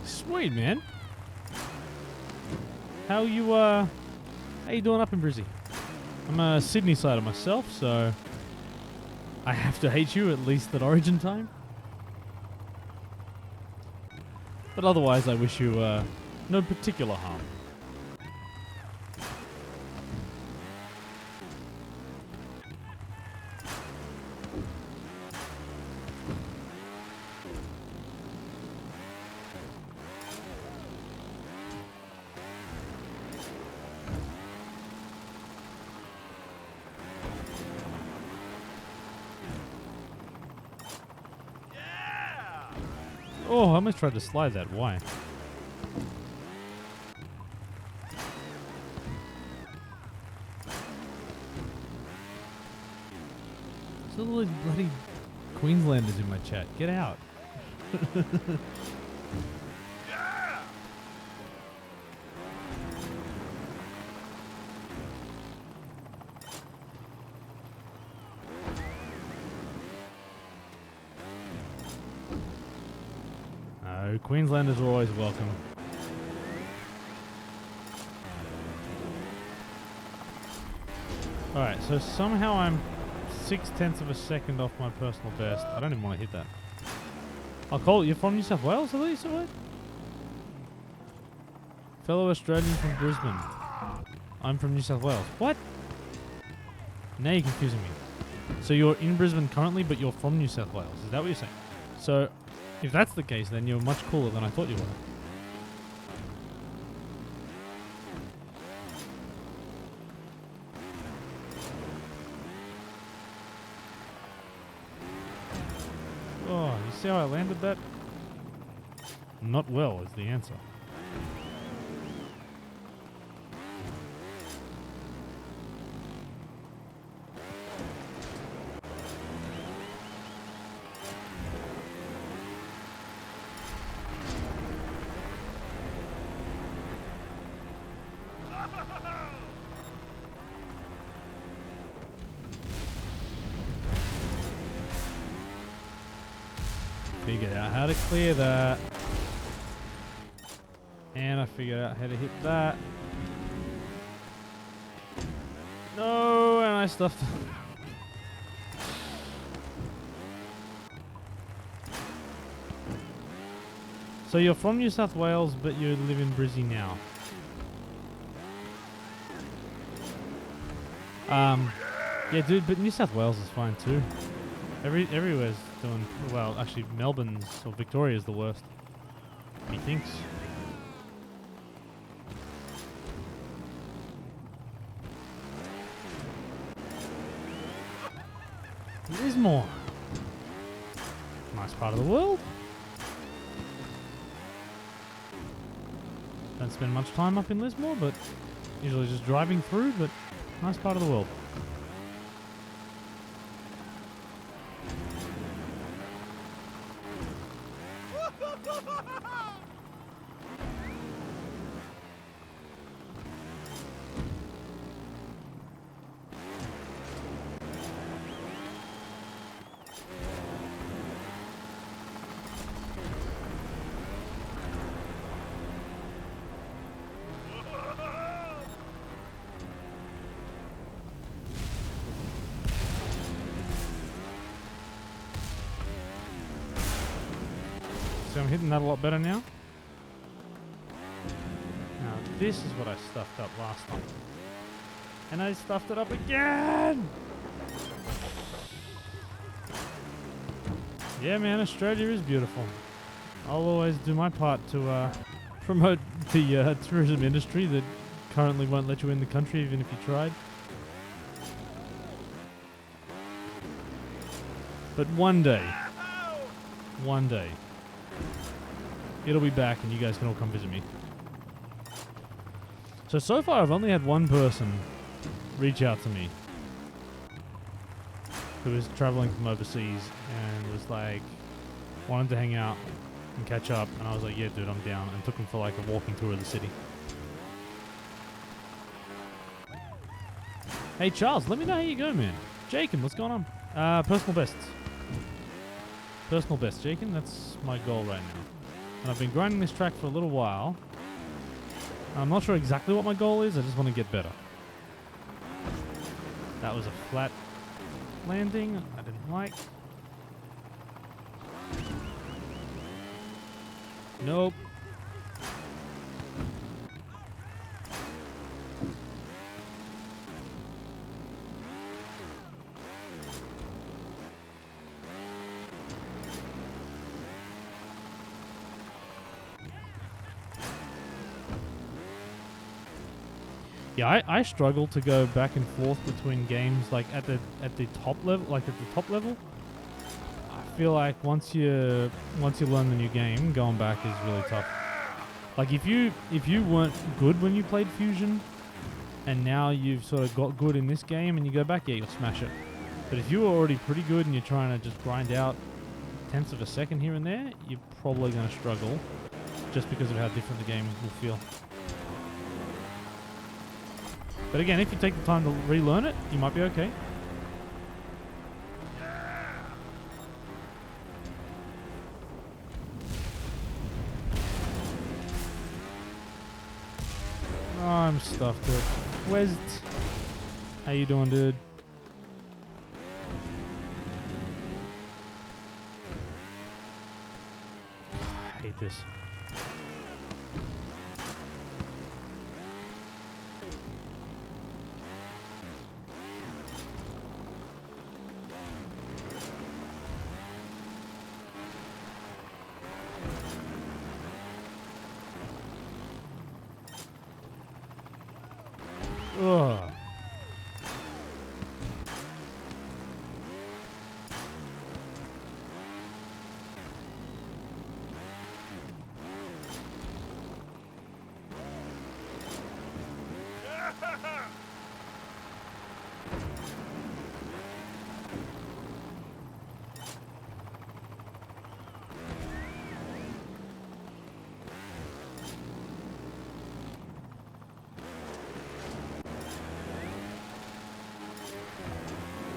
Sweet, man. How you doing up in Brizzy? I'm a Sydney sider myself, so I have to hate you at least at Origin time. But otherwise, I wish you no particular harm. Oh, I almost tried to slide that. Why? There's all these bloody Queenslanders in my chat. Get out. No, Queenslanders are always welcome. Alright, so somehow I'm 0.6 of a second off my personal best. I don't even want to hit that. I'll call it. You're from New South Wales, I thought you said what? Fellow Australian from Brisbane. I'm from New South Wales. What? Now you're confusing me. So you're in Brisbane currently, but you're from New South Wales. Is that what you're saying? So, if that's the case, then you're much cooler than I thought you were. Oh, you see how I landed that? Not well is the answer. Figured out how to clear that. And I figured out how to hit that. No, and I stuffed it. So you're from New South Wales, but you live in Brizzy now. Yeah, dude, but New South Wales is fine too. Everywhere's doing well. Actually, Melbourne's or Victoria's the worst. Methinks. Lismore. Nice part of the world. Don't spend much time up in Lismore, but usually just driving through, but nice part of the world. So I'm hitting that a lot better now. Now this is what I stuffed up last time. And I stuffed it up again! Yeah man, Australia is beautiful. I'll always do my part to promote the tourism industry that currently won't let you in the country even if you tried. But one day, it'll be back and you guys can all come visit me. So far I've only had one person reach out to me who was traveling from overseas and was like, wanted to hang out and catch up, and I was like, yeah dude, I'm down, and took him for like a walking tour of the city. Hey Charles, let me know how you go, man. Jacob, what's going on? Personal bests. Personal best, Jacob, that's my goal right now. And I've been grinding this track for a little while. I'm not sure exactly what my goal is, I just want to get better. That was a flat landing I didn't like. Nope. Yeah, I struggle to go back and forth between games like at the top level, I feel like once you learn the new game, going back is really tough. Like if you weren't good when you played Fusion, and now you've sort of got good in this game and you go back, yeah, you'll smash it. But if you were already pretty good and you're trying to just grind out tenths of a second here and there, you're probably going to struggle just because of how different the game will feel. But again, if you take the time to relearn it, you might be okay. Oh, I'm stuffed, dude. Where's it? How you doing, dude? I hate this. Ugh.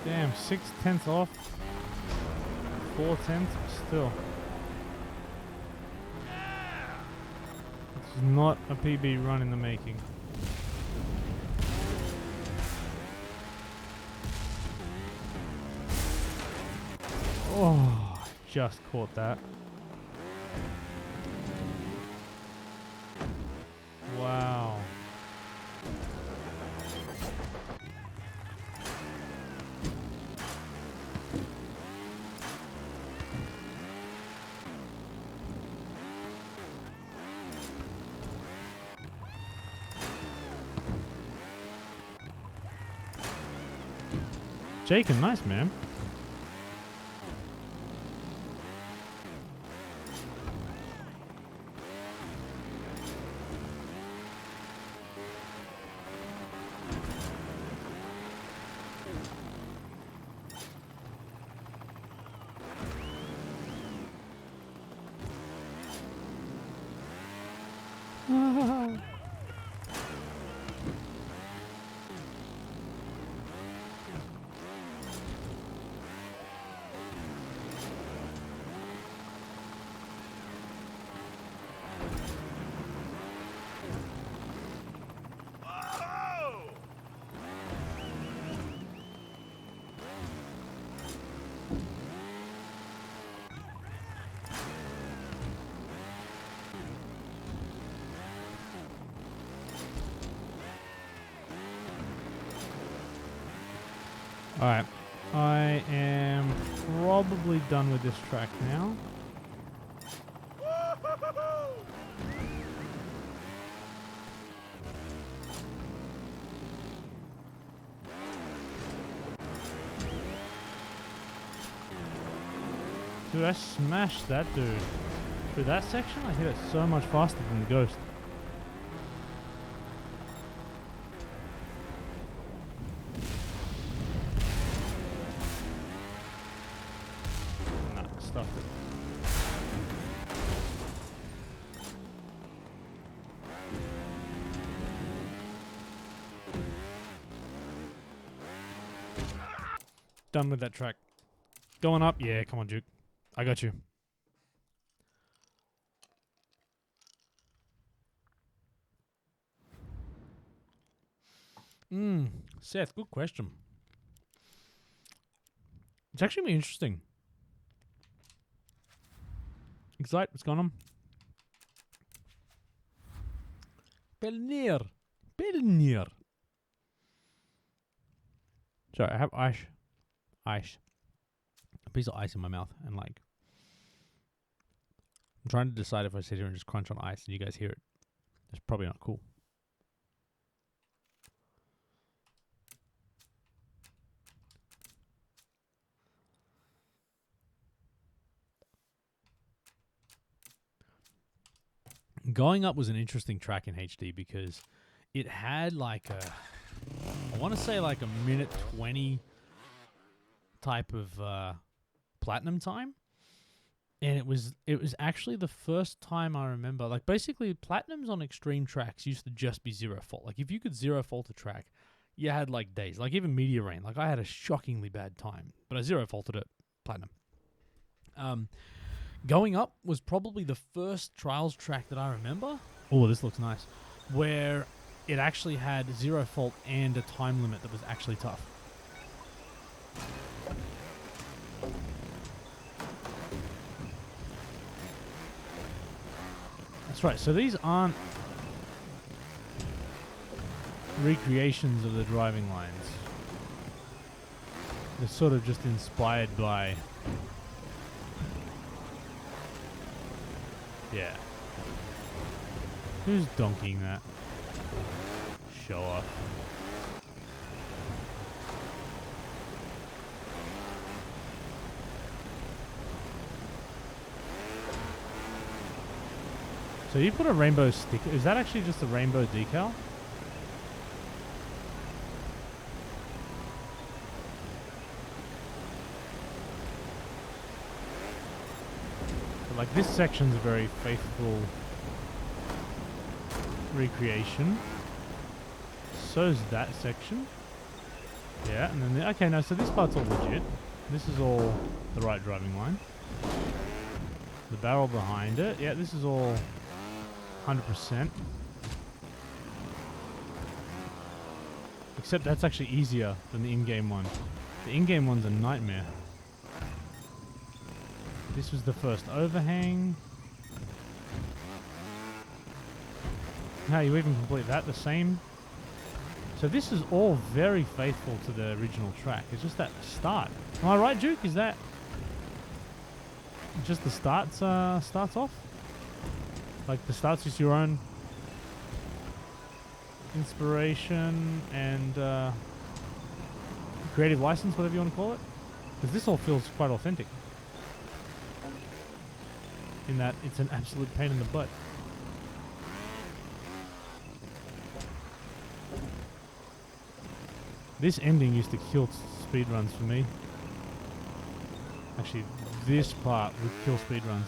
Damn, 6/10 off. 4/10 still. This is not a PB run in the making. Oh, just caught that. Wow. Jacob, nice man. Alright, I am probably done with this track now. Dude, I smashed that dude. Through that section, I hit it so much faster than the Ghost. Nah, stuffed it. Done with that track. Going up? Yeah, come on, Duke. I got you. Seth, good question. It's actually interesting. Excite, what's going on? Pelnir. Sorry, I have ice. A piece of ice in my mouth, and like, I'm trying to decide if I sit here and just crunch on ice and you guys hear it. It's probably not cool. Going up was an interesting track in HD because it had like I want to say like a minute 20 type of platinum time. And it was actually the first time I remember, like basically platinums on extreme tracks used to just be zero fault. Like if you could zero fault a track, you had like days. Like even Meteor Rain, like I had a shockingly bad time, but I zero faulted it platinum. Going Up was probably the first Trials track that I remember. Oh, this looks nice. Where it actually had zero fault and a time limit that was actually tough. That's right, so these aren't recreations of the driving lines. They're sort of just inspired by... Yeah. Who's donkeying that? Show off. So you put a rainbow sticker. Is that actually just a rainbow decal? But like this section's a very faithful recreation. So's that section. Yeah, and then okay, no, so this part's all legit. This is all the right driving line. The barrel behind it. Yeah, this is all 100%. Except that's actually easier than the in-game one. The in-game one's a nightmare. This was the first overhang. How you even complete that the same. So this is all very faithful to the original track. It's just that start. Am I right, Duke? Is that just the starts off? Like the start's just your own inspiration and creative license, whatever you want to call it? Because this all feels quite authentic. In that it's an absolute pain in the butt. This ending used to kill speedruns for me. Actually, this part would kill speedruns.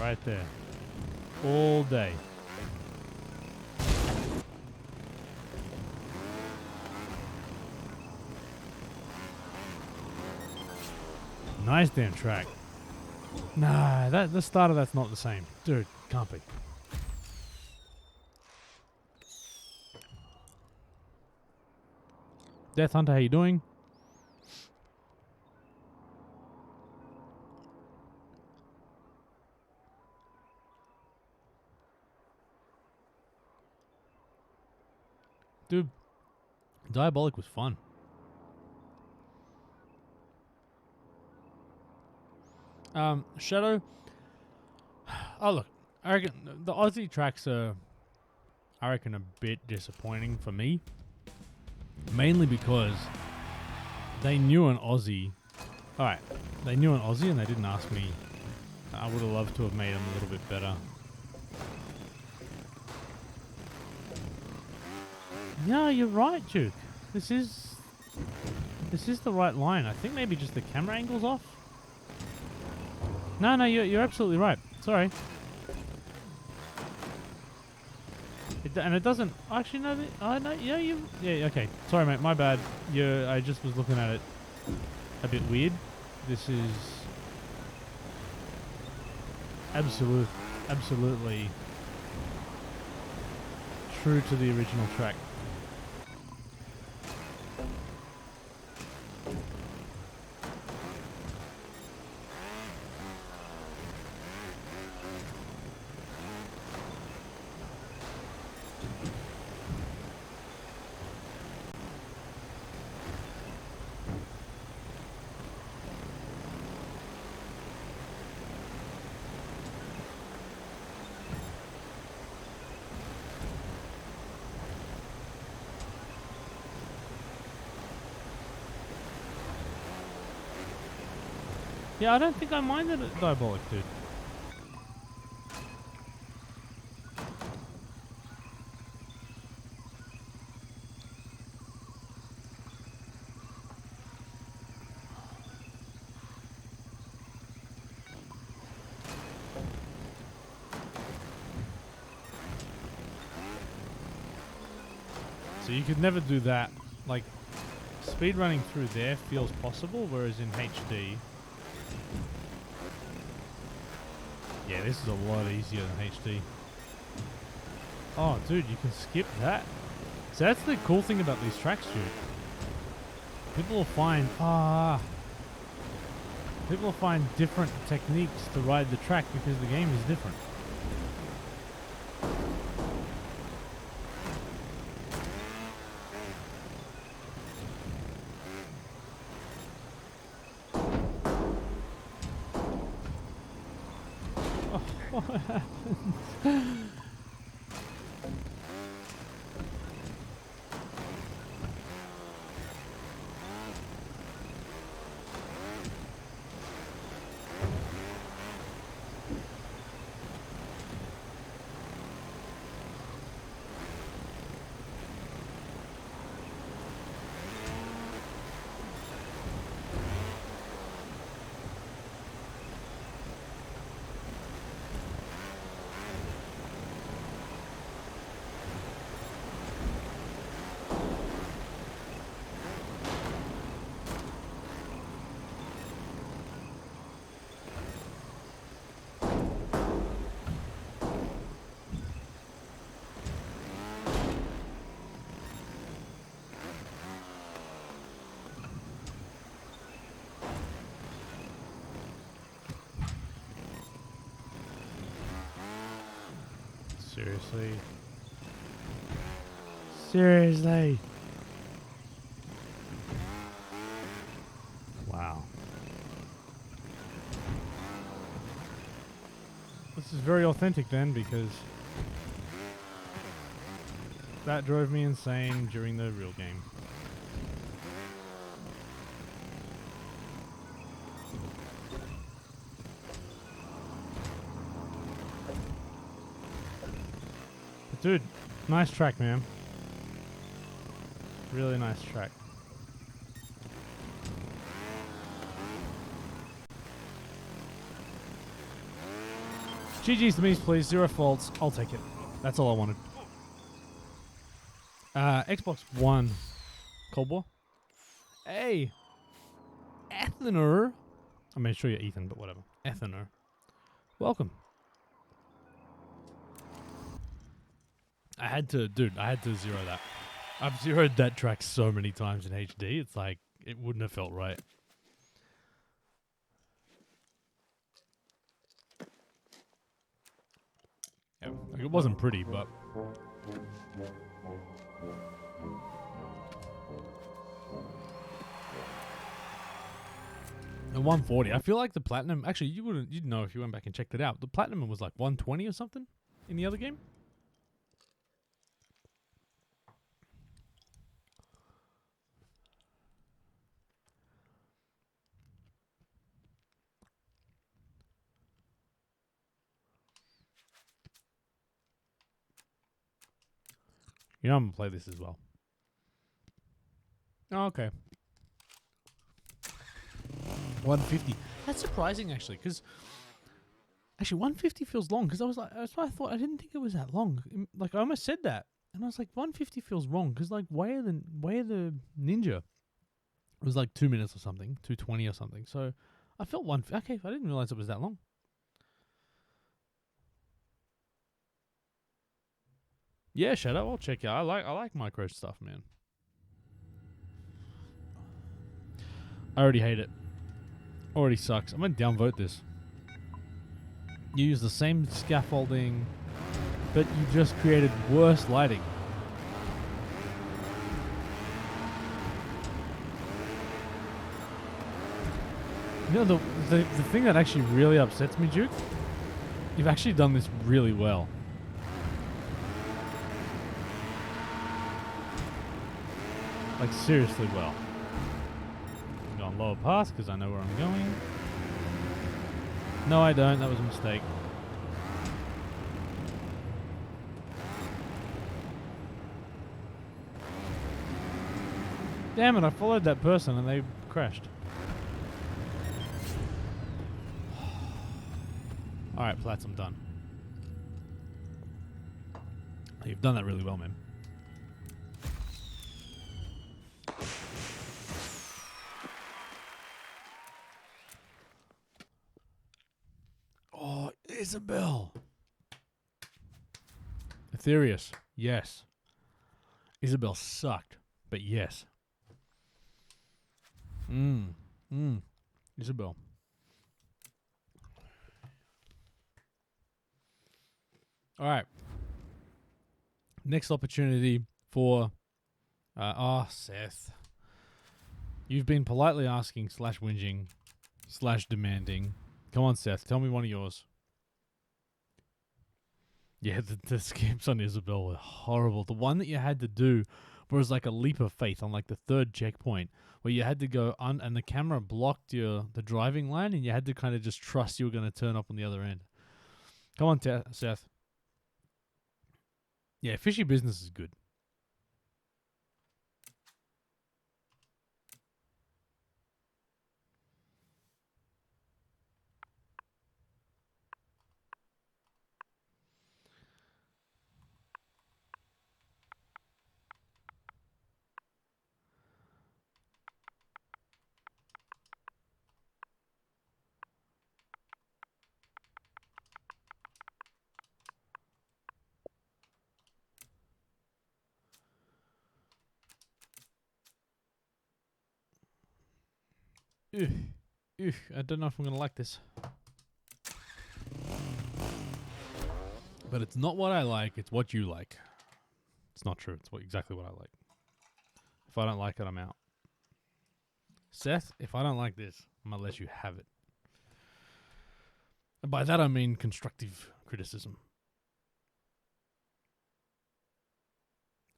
Right there. All day. Nice damn track. Nah, the start of that's not the same. Dude, can't be. Death Hunter, how you doing? Dude, Diabolic was fun. Shadow. Oh look, I reckon the Aussie tracks are, I reckon, a bit disappointing for me. Mainly because They knew an Aussie. Alright, they knew an Aussie and they didn't ask me. I would have loved to have made them a little bit better. No, you're right, Duke. This is the right line. I think maybe just the camera angle's off. No, you're absolutely right. Sorry. And it doesn't actually no. No, yeah. Okay, sorry, mate. My bad. I just was looking at it a bit weird. This is absolutely true to the original track. Yeah, I don't think I minded it, Diabolic, dude. So you could never do that. Like, speed running through there feels possible, whereas in HD... Yeah, this is a lot easier than HD. Oh, dude, you can skip that. So that's the cool thing about these tracks, dude. People will find different techniques to ride the track because the game is different. What happens? Seriously. Seriously. Wow. This is very authentic then, because that drove me insane during the real game. Dude, nice track, man. Really nice track. GG's to me, please. 0 faults. I'll take it. That's all I wanted. Xbox One. Cold War. Hey! Ethener. I mean, sure you're Ethan, but whatever. Ethener. Welcome. I had to zero that. I've zeroed that track so many times in HD, it's like, it wouldn't have felt right. Yeah, like it wasn't pretty, but... The 140, I feel like the Platinum... Actually, you'd know if you went back and checked it out. The Platinum was like 120 or something in the other game? You know I'm going to play this as well. Oh, okay. 150. That's surprising, actually, because... Actually, 150 feels long, because I was like... That's why I thought. I didn't think it was that long. Like, I almost said that. And I was like, 150 feels wrong, because, like, Way of the Ninja was like 2 minutes or something. 2:20 or something. So, I felt okay, I didn't realize it was that long. Yeah, Shadow, I'll check it out. I like micro stuff, man. I already hate it. Already sucks. I'm going to downvote this. You use the same scaffolding, but you just created worse lighting. You know, the thing that actually really upsets me, Duke, you've actually done this really well. Like, seriously well. I'm going lower pass because I know where I'm going. No, I don't. That was a mistake. Damn it, I followed that person and they crashed. Alright, Platts, I'm done. You've done that really well, man. Oh, Isabel. Aetherius, yes. Isabel sucked, but yes. Isabel. All right. Next opportunity for... Seth. You've been politely asking / whinging / demanding. Come on, Seth. Tell me one of yours. Yeah, the skips on Isabel were horrible. The one that you had to do was like a leap of faith on like the third checkpoint where you had to go and the camera blocked the driving line and you had to kind of just trust you were going to turn up on the other end. Come on, Seth. Yeah, fishy business is good. I don't know if I'm going to like this. But it's not what I like, it's what you like. It's not true, it's exactly what I like. If I don't like it, I'm out. Seth, if I don't like this, I'm going to let you have it. And by that I mean constructive criticism.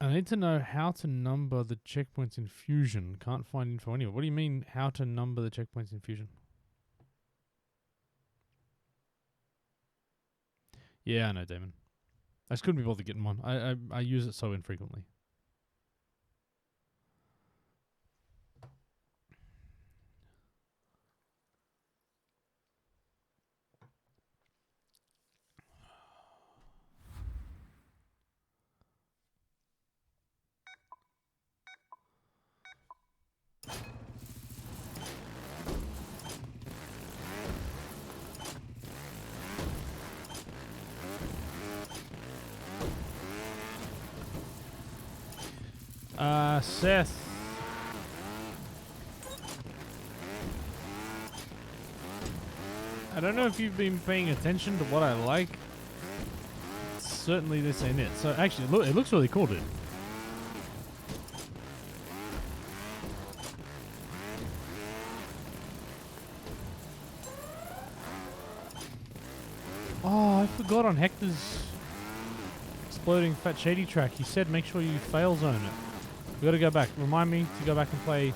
I need to know how to number the checkpoints in Fusion. Can't find info anywhere. What do you mean, how to number the checkpoints in Fusion? Yeah, I know, Damon. I just couldn't be bothered getting one. I use it so infrequently. Seth. I don't know if you've been paying attention to what I like. Certainly this ain't it. So actually, look, it looks really cool, dude. Oh, I forgot on Hector's exploding Fat Shady track. He said make sure you fail zone it. We gotta go back. Remind me to go back and play.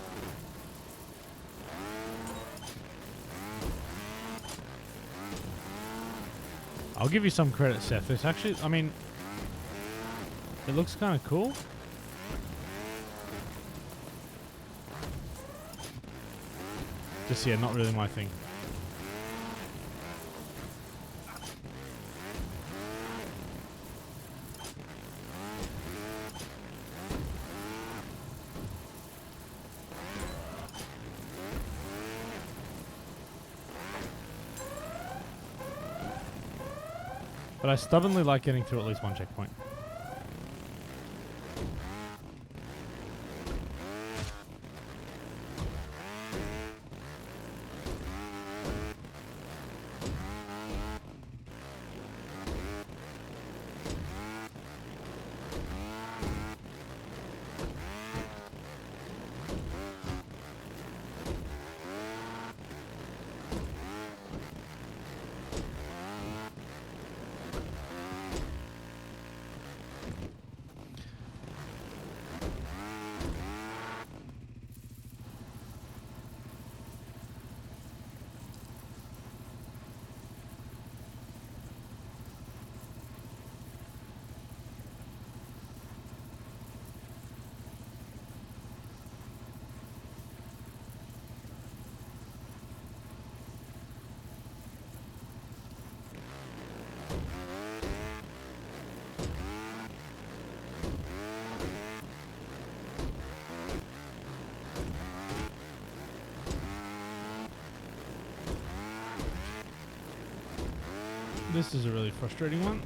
I'll give you some credit, Seth. It's actually, I mean, It looks kind of cool. Just, yeah, not really my thing. But I stubbornly like getting through at least one checkpoint. This is a really frustrating one.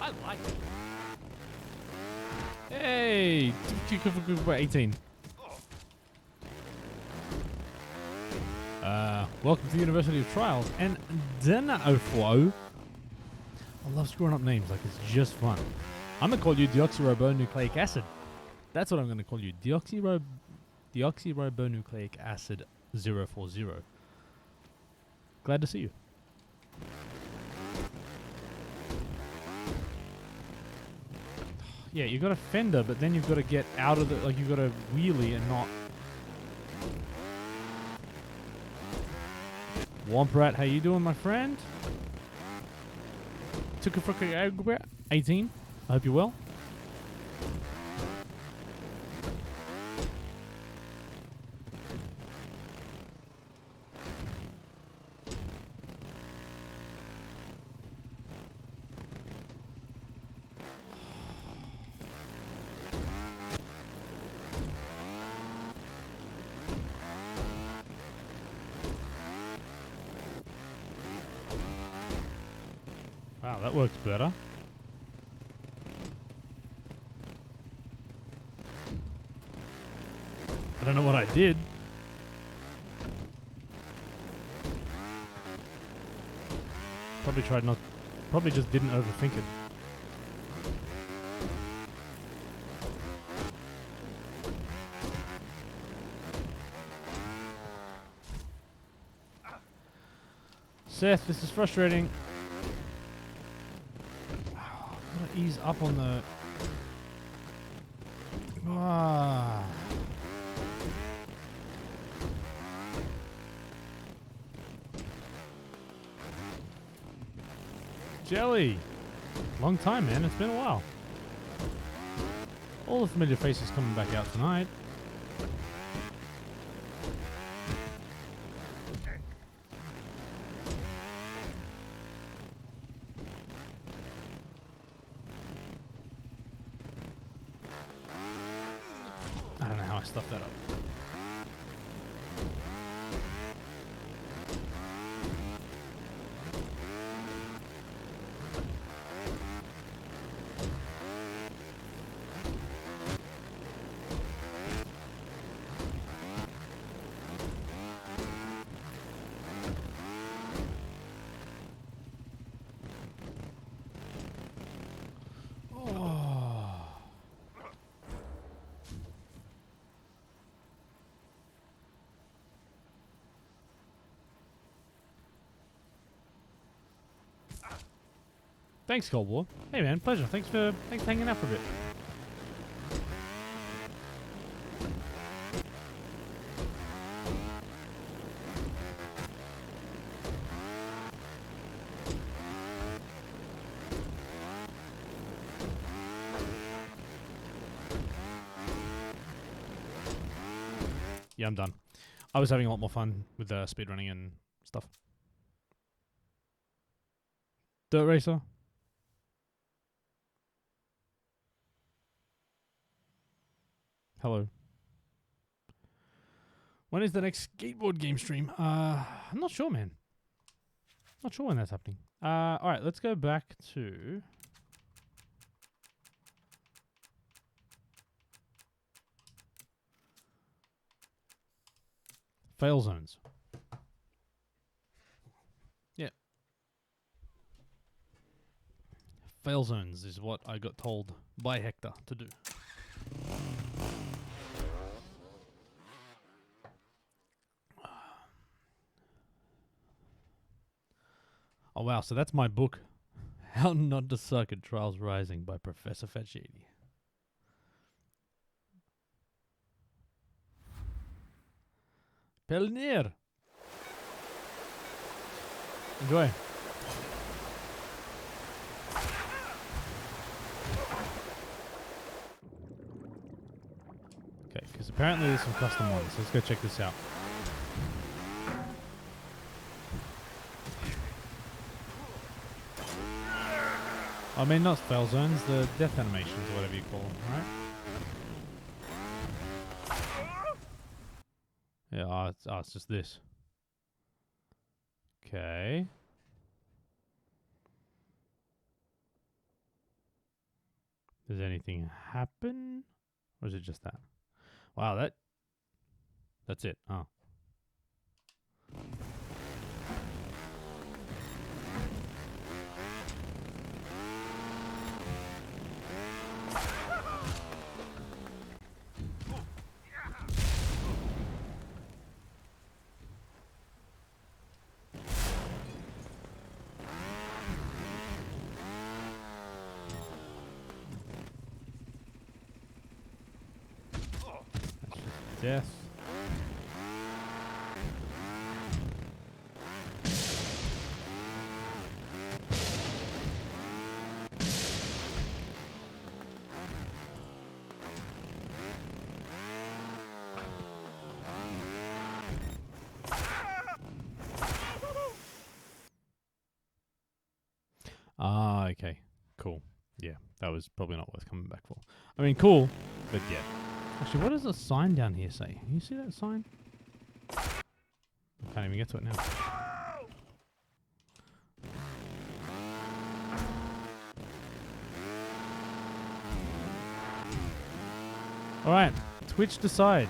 I like it. Hey, 18. Welcome to the University of Trials and Denoflo. I love screwing up names, like it's just fun. I'm gonna call you deoxyribonucleic acid. That's what I'm gonna call you, deoxyribonucleic acid 040. Glad to see you. Yeah, you got a fender, but then you've got to get out of the, like you've got to wheelie and not. Womp Rat, how you doing, my friend? Took a fucking 18. I hope you're well. Wow, that works better. I don't know what I did. Probably just didn't overthink it. Seth, this is frustrating. Ease up on the... Ah. Jelly! Long time, man. It's been a while. All the familiar faces coming back out tonight. I don't know how I stuffed that up. Thanks, Cold War. Hey, man, pleasure. Thanks for hanging out for a bit. Yeah, I'm done. I was having a lot more fun with speedrunning and stuff. Dirt Racer. Hello. When is the next skateboard game stream? I'm not sure, man. Not sure when that's happening. All right, let's go back to fail zones. Yeah. Fail zones is what I got told by Hector to do. Oh, wow. So that's my book. How Not to Suck at Trials Rising by Professor Facchetti. Pelnir. Enjoy. Okay, because apparently there's some custom ones. Let's go check this out. I mean, not fail zones, the death animations, or whatever you call them, right? Yeah, it's just this. Okay. Does anything happen? Or is it just that? Wow, that's it. Oh. Death. Ah, okay. Cool. Yeah, that was probably not worth coming back for. I mean, cool, but yeah. Actually, what does the sign down here say? Can you see that sign? I can't even get to it now. Alright, Twitch decides.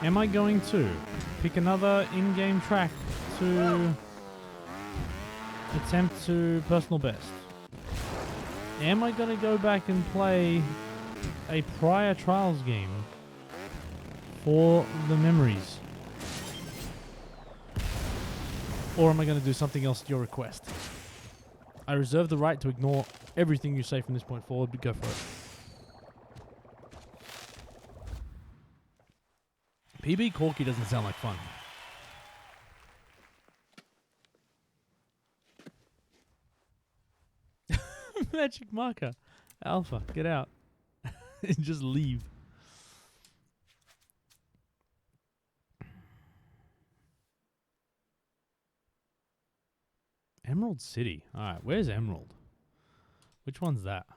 Am I going to pick another in-game track to attempt to personal best? Am I going to go back and play a prior Trials game for the memories? Or am I going to do something else at your request? I reserve the right to ignore everything you say from this point forward, but go for it. PB Corky doesn't sound like fun. Magic marker. Alpha, get out. And just leave. Emerald City. Alright, where's Emerald? Which one's that?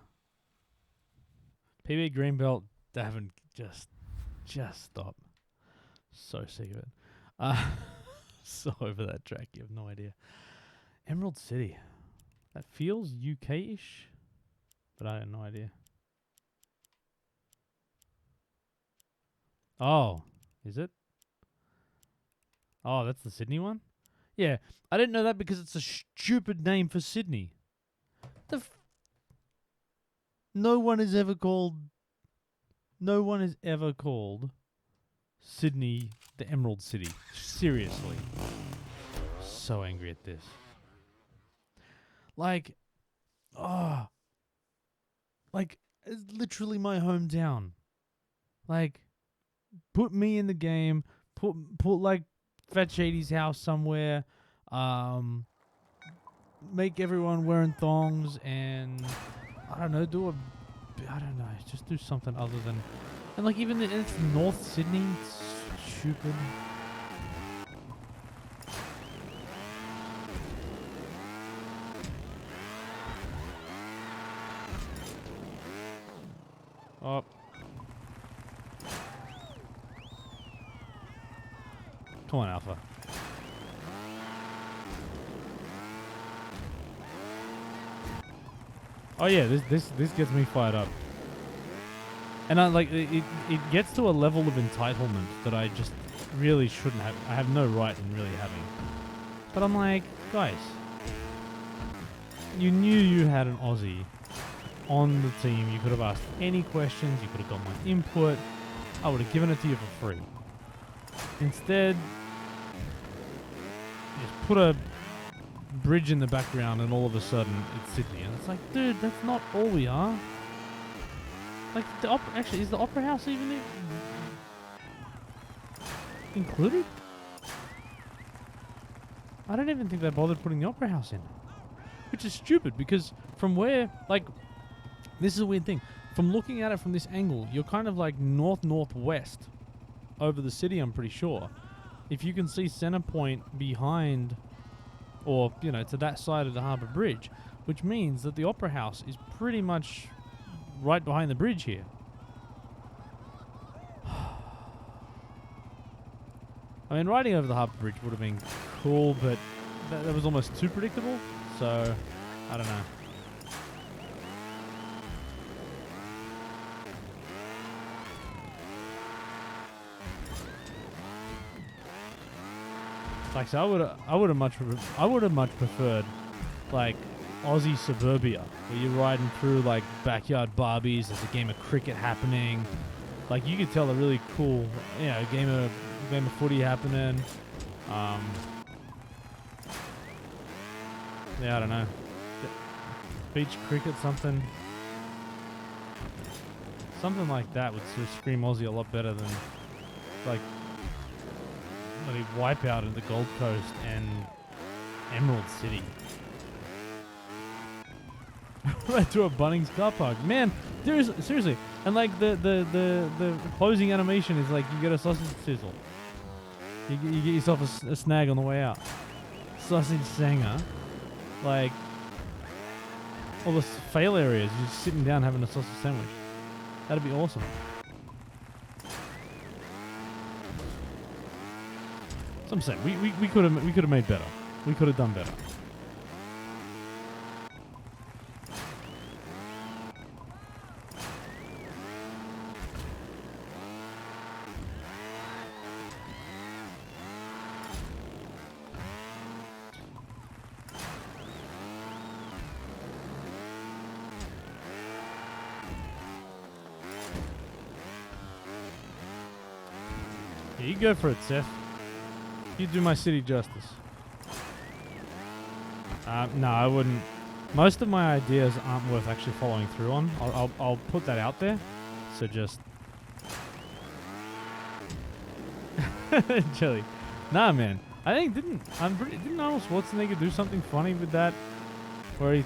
PB Greenbelt, Davin, just stop. So sick of it. So over that track, you have no idea. Emerald City. That feels UK-ish, but I have no idea. Oh, is it? Oh, that's the Sydney one? Yeah, I didn't know that because it's a stupid name for Sydney. No one is ever called Sydney the Emerald City. Seriously. So angry at this. Like, Oh, like it's literally my hometown. Like, put me in the game. Put like Fat Shady's house somewhere. Um, make everyone wearing thongs and I don't know. I don't know. Just do something other than and like even it's North Sydney. It's stupid. Oh. Come on, Alpha. Oh yeah, this gets me fired up. And I like it gets to a level of entitlement that I just really shouldn't have. I have no right in really having. But I'm like, guys, you knew you had an Aussie on the team. You could have asked any questions. You could have got my input. I would have given it to you for free. Instead, you just put a bridge in the background and all of a sudden it's Sydney. And it's like, dude, that's not all we are. Like, actually, is the Opera House even included? I don't even think they bothered putting the Opera House in. Which is stupid because from where, like, this is a weird thing. From looking at it from this angle, you're kind of like northwest over the city, I'm pretty sure. If you can see Center Point behind, or, you know, to that side of the Harbour Bridge, which means that the Opera House is pretty much right behind the bridge here. I mean, riding over the Harbour Bridge would have been cool, but that was almost too predictable, so I don't know. Like, so I would have much preferred like Aussie suburbia, where you're riding through like backyard barbies. There's a game of cricket happening. Like, you could tell a really cool, you know, game of footy happening. Yeah, I don't know. Beach cricket, something like that would sort of scream Aussie a lot better than like Wipeout in the Gold Coast and Emerald City. Right through a Bunnings car park, man. Seriously, and like the closing animation is like you get a sausage sizzle. You get yourself a snag on the way out. Sausage sanger, like all the fail areas. You're just sitting down having a sausage sandwich. That'd be awesome. So I'm saying we could have made better. We could have done better. Yeah, you go for it, Seth. You do my city justice. No, I wouldn't. Most of my ideas aren't worth actually following through on. I'll put that out there. So just Jelly. Nah, man. I think didn't Arnold Schwarzenegger do something funny with that, where he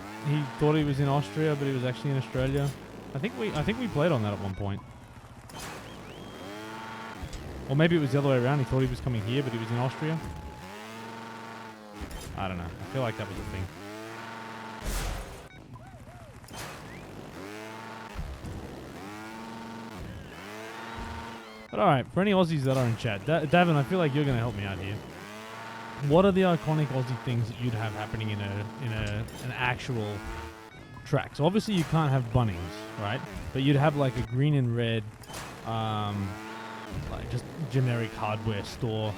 thought he was in Austria but he was actually in Australia? I think we played on that at one point. Or maybe it was the other way around. He thought he was coming here, but he was in Austria. I don't know. I feel like that was a thing. But alright, for any Aussies that are in chat, Davin, I feel like you're going to help me out here. What are the iconic Aussie things that you'd have happening in an actual track? So obviously you can't have Bunnings, right? But you'd have like a green and red, like just generic hardware store.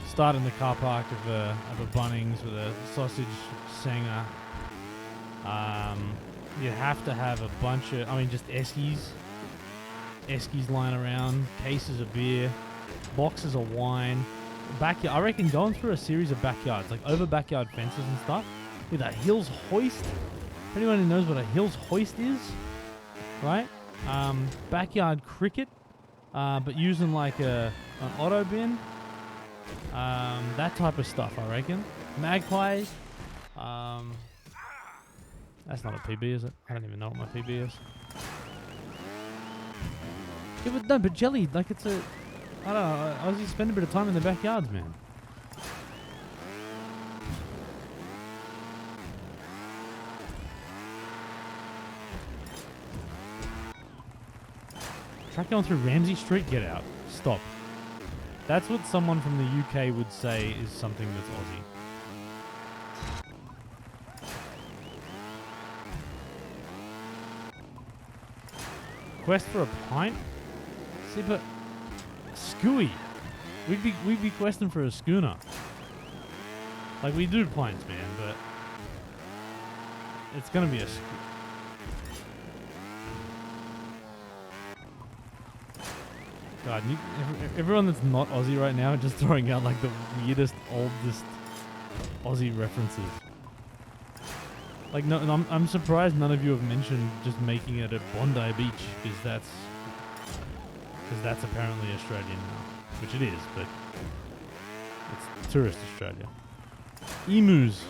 Start in the car park of a Bunnings with a sausage sanger. You have to have a bunch of, just Eskies lying around, cases of beer, boxes of wine. Backyard, I reckon going through a series of backyards, like over backyard fences and stuff, with a Hills hoist For anyone who knows what a Hills hoist is, right? Backyard cricket, but using like an auto bin. That type of stuff, I reckon. Magpies. That's not a PB, is it? I don't even know what my PB is. Yeah, but no, but jelly, like it's a... I don't know, I was just spending a bit of time in the backyards, man. Track going through Ramsey Street? Get out. Stop. That's what someone from the UK would say is something that's Aussie. Quest for a pint? See, but Scooey. We'd be questing for a schooner. Like we do pints, man, but it's gonna be a God, everyone that's not Aussie right now just throwing out like the weirdest, oldest Aussie references. Like, no, I'm surprised none of you have mentioned just making it at Bondi Beach, because that's apparently Australian now, which it is, but it's tourist Australia. Emus.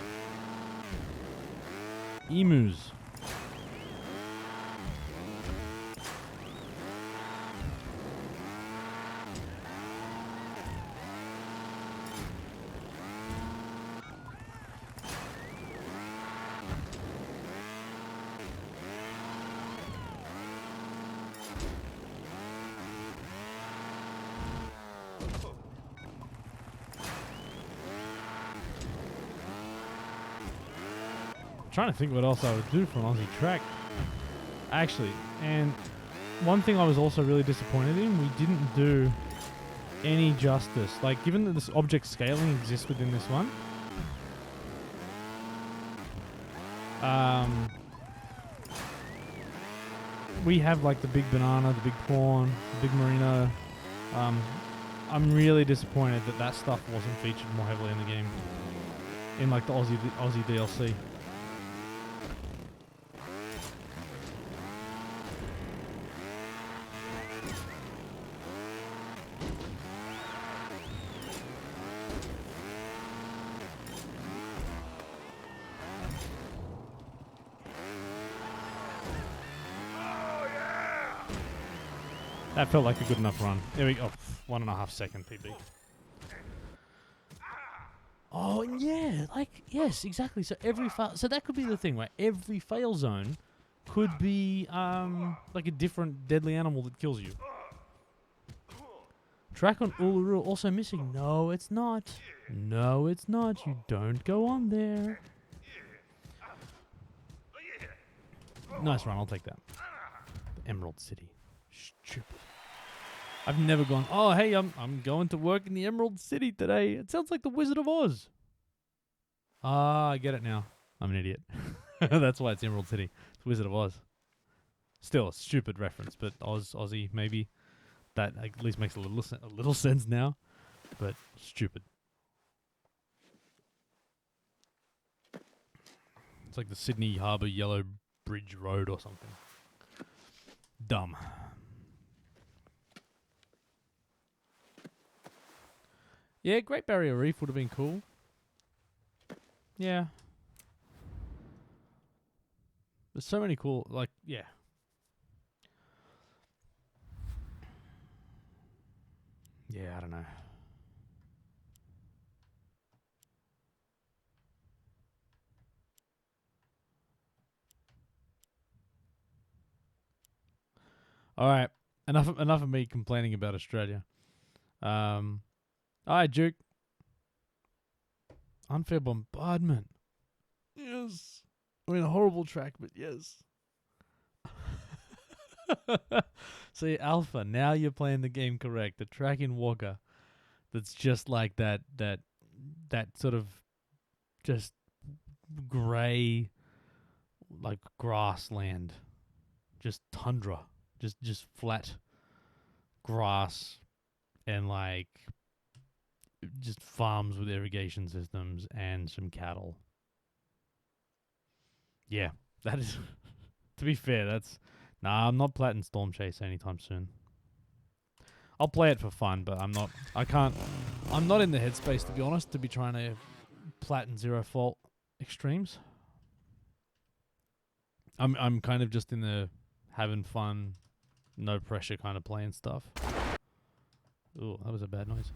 Trying to think what else I would do for an Aussie track. Actually, and one thing I was also really disappointed in, we didn't do any justice. Like, given that this object scaling exists within this one, we have like the big banana, the big prawn, the big merino. I'm really disappointed that that stuff wasn't featured more heavily in the game, in like the Aussie DLC. That felt like a good enough run. There we go. 1.5 second PB. Oh yeah, like yes, exactly. So every so that could be the thing, right? Every fail zone could be like a different deadly animal that kills you. Track on Uluru also missing. No, it's not. No, it's not. You don't go on there. Nice run. I'll take that. Emerald City. Stupid. I've never gone, oh, hey, I'm going to work in the Emerald City today. It sounds like the Wizard of Oz. Ah, I get it now. I'm an idiot. That's why it's Emerald City. It's Wizard of Oz. Still a stupid reference, but Aussie, maybe. That at least makes a little sense now, but stupid. It's like the Sydney Harbour Yellow Bridge Road or something. Dumb. Yeah, Great Barrier Reef would have been cool. Yeah. There's so many cool, like, yeah. Yeah, I don't know. All right, enough of me complaining about Australia. All right, Duke. Unfair bombardment. Yes. I mean, a horrible track, but yes. See, Alpha, now you're playing the game correct. The track in Walker that's just like that sort of just grey, like grassland. Just tundra. Just flat grass and like just farms with irrigation systems and some cattle. Yeah, That is, to be fair, that's... Nah, I'm not plating Storm Chase anytime soon. I'll play it for fun, but I'm not in the headspace, to be honest, to be trying to platin Zero Fault Extremes. I'm kind of just in the having fun, no pressure kind of playing stuff. Ooh, that was a bad noise.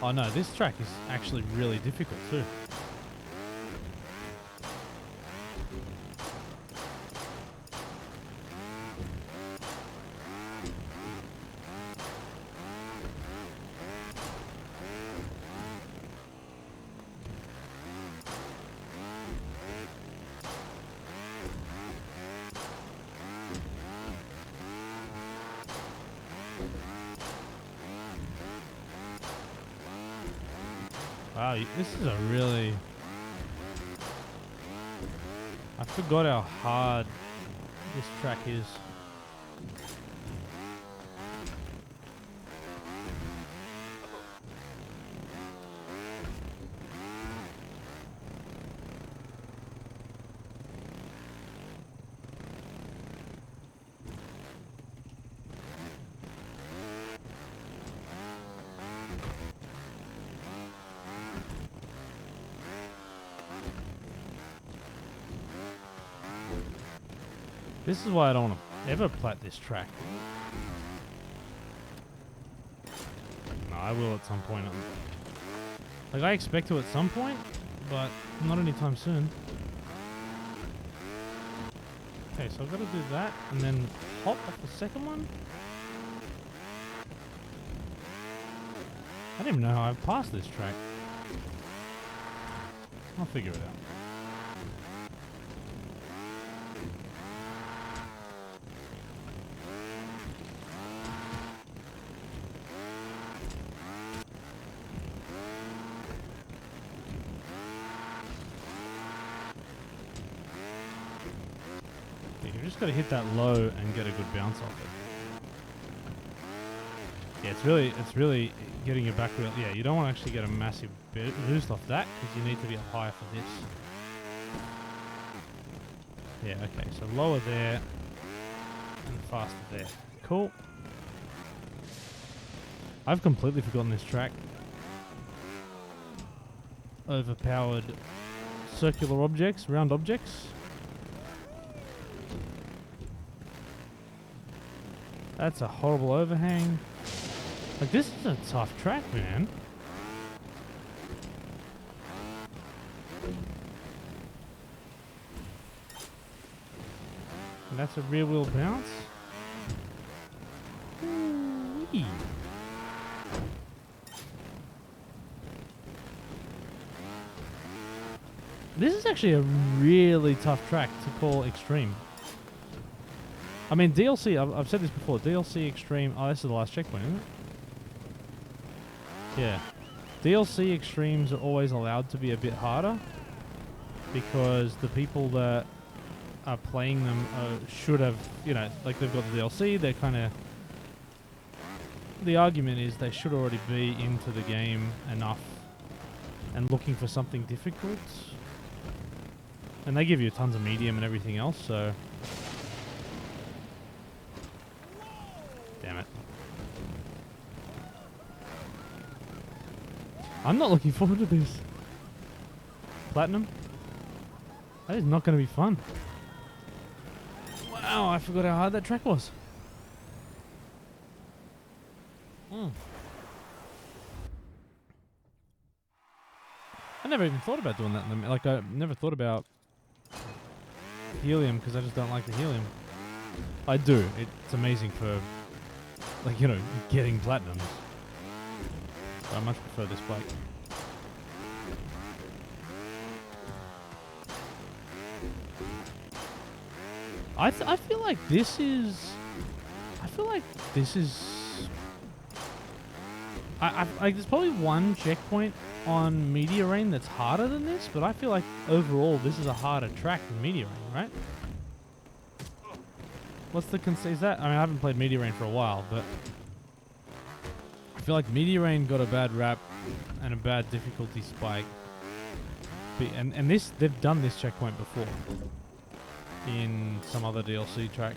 Oh no, this track is actually really difficult too. Wow, this is a really... I forgot how hard this track is. This is why I don't want to ever plat this track. No, I will at some point. Like, I expect to at some point, but not anytime soon. Okay, so I've got to do that, and then hop off the second one. I don't even know how I passed this track. I'll figure it out. Just got to hit that low and get a good bounce off it. Yeah, it's really getting your back wheel. Yeah, you don't want to actually get a massive boost off that because you need to be up higher for this. Yeah, okay, so lower there and faster there. Cool. I've completely forgotten this track. Overpowered circular objects, round objects. That's a horrible overhang. Like, this is a tough track, man. And that's a rear wheel bounce. Ooh-wee. This is actually a really tough track to call extreme. I mean, DLC, I've said this before, DLC Extreme... Oh, this is the last checkpoint, isn't it? Yeah. DLC Extremes are always allowed to be a bit harder because the people that are playing them should have, you know, like they've got the DLC, they're kind of... The argument is they should already be into the game enough and looking for something difficult. And they give you tons of medium and everything else, so... Damn it. I'm not looking forward to this. Platinum? That is not going to be fun. Wow, I forgot how hard that track was. I never even thought about doing that. Like, I never thought about helium because I just don't like the helium. I do. It's amazing for... like, you know, getting platinums. But I much prefer this bike. I feel like this is... I feel like this is... like, there's probably one checkpoint on Meteor Rain that's harder than this, but I feel like overall this is a harder track than Meteor Rain, right? What's the is that? I mean, I haven't played Meteor Rain for a while, but I feel like Meteor Rain got a bad rap and a bad difficulty spike. And this, they've done this checkpoint before in some other DLC track.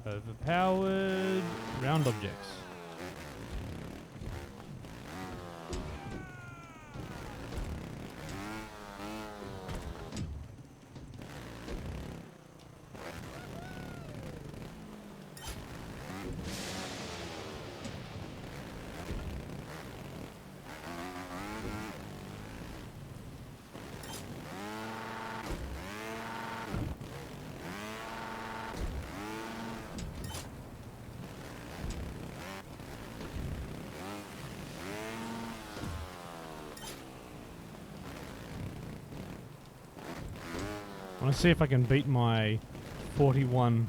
Overpowered round objects. I want to see if I can beat my 41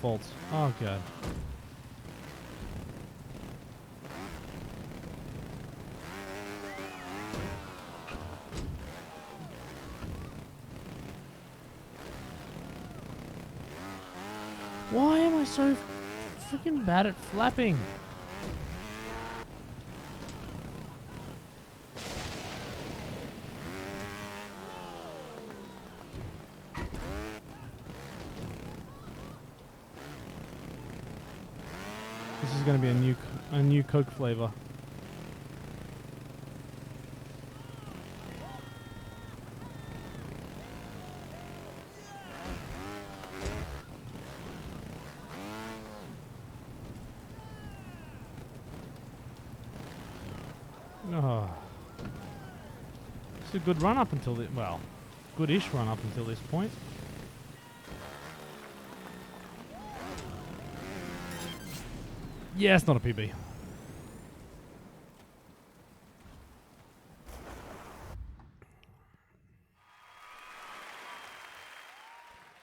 faults. Oh god. Why am I so freaking bad at flapping? This is going to be a new Coke flavor. Oh. It's a good run up until this, well, good-ish run up until this point. Yeah, it's not a PB.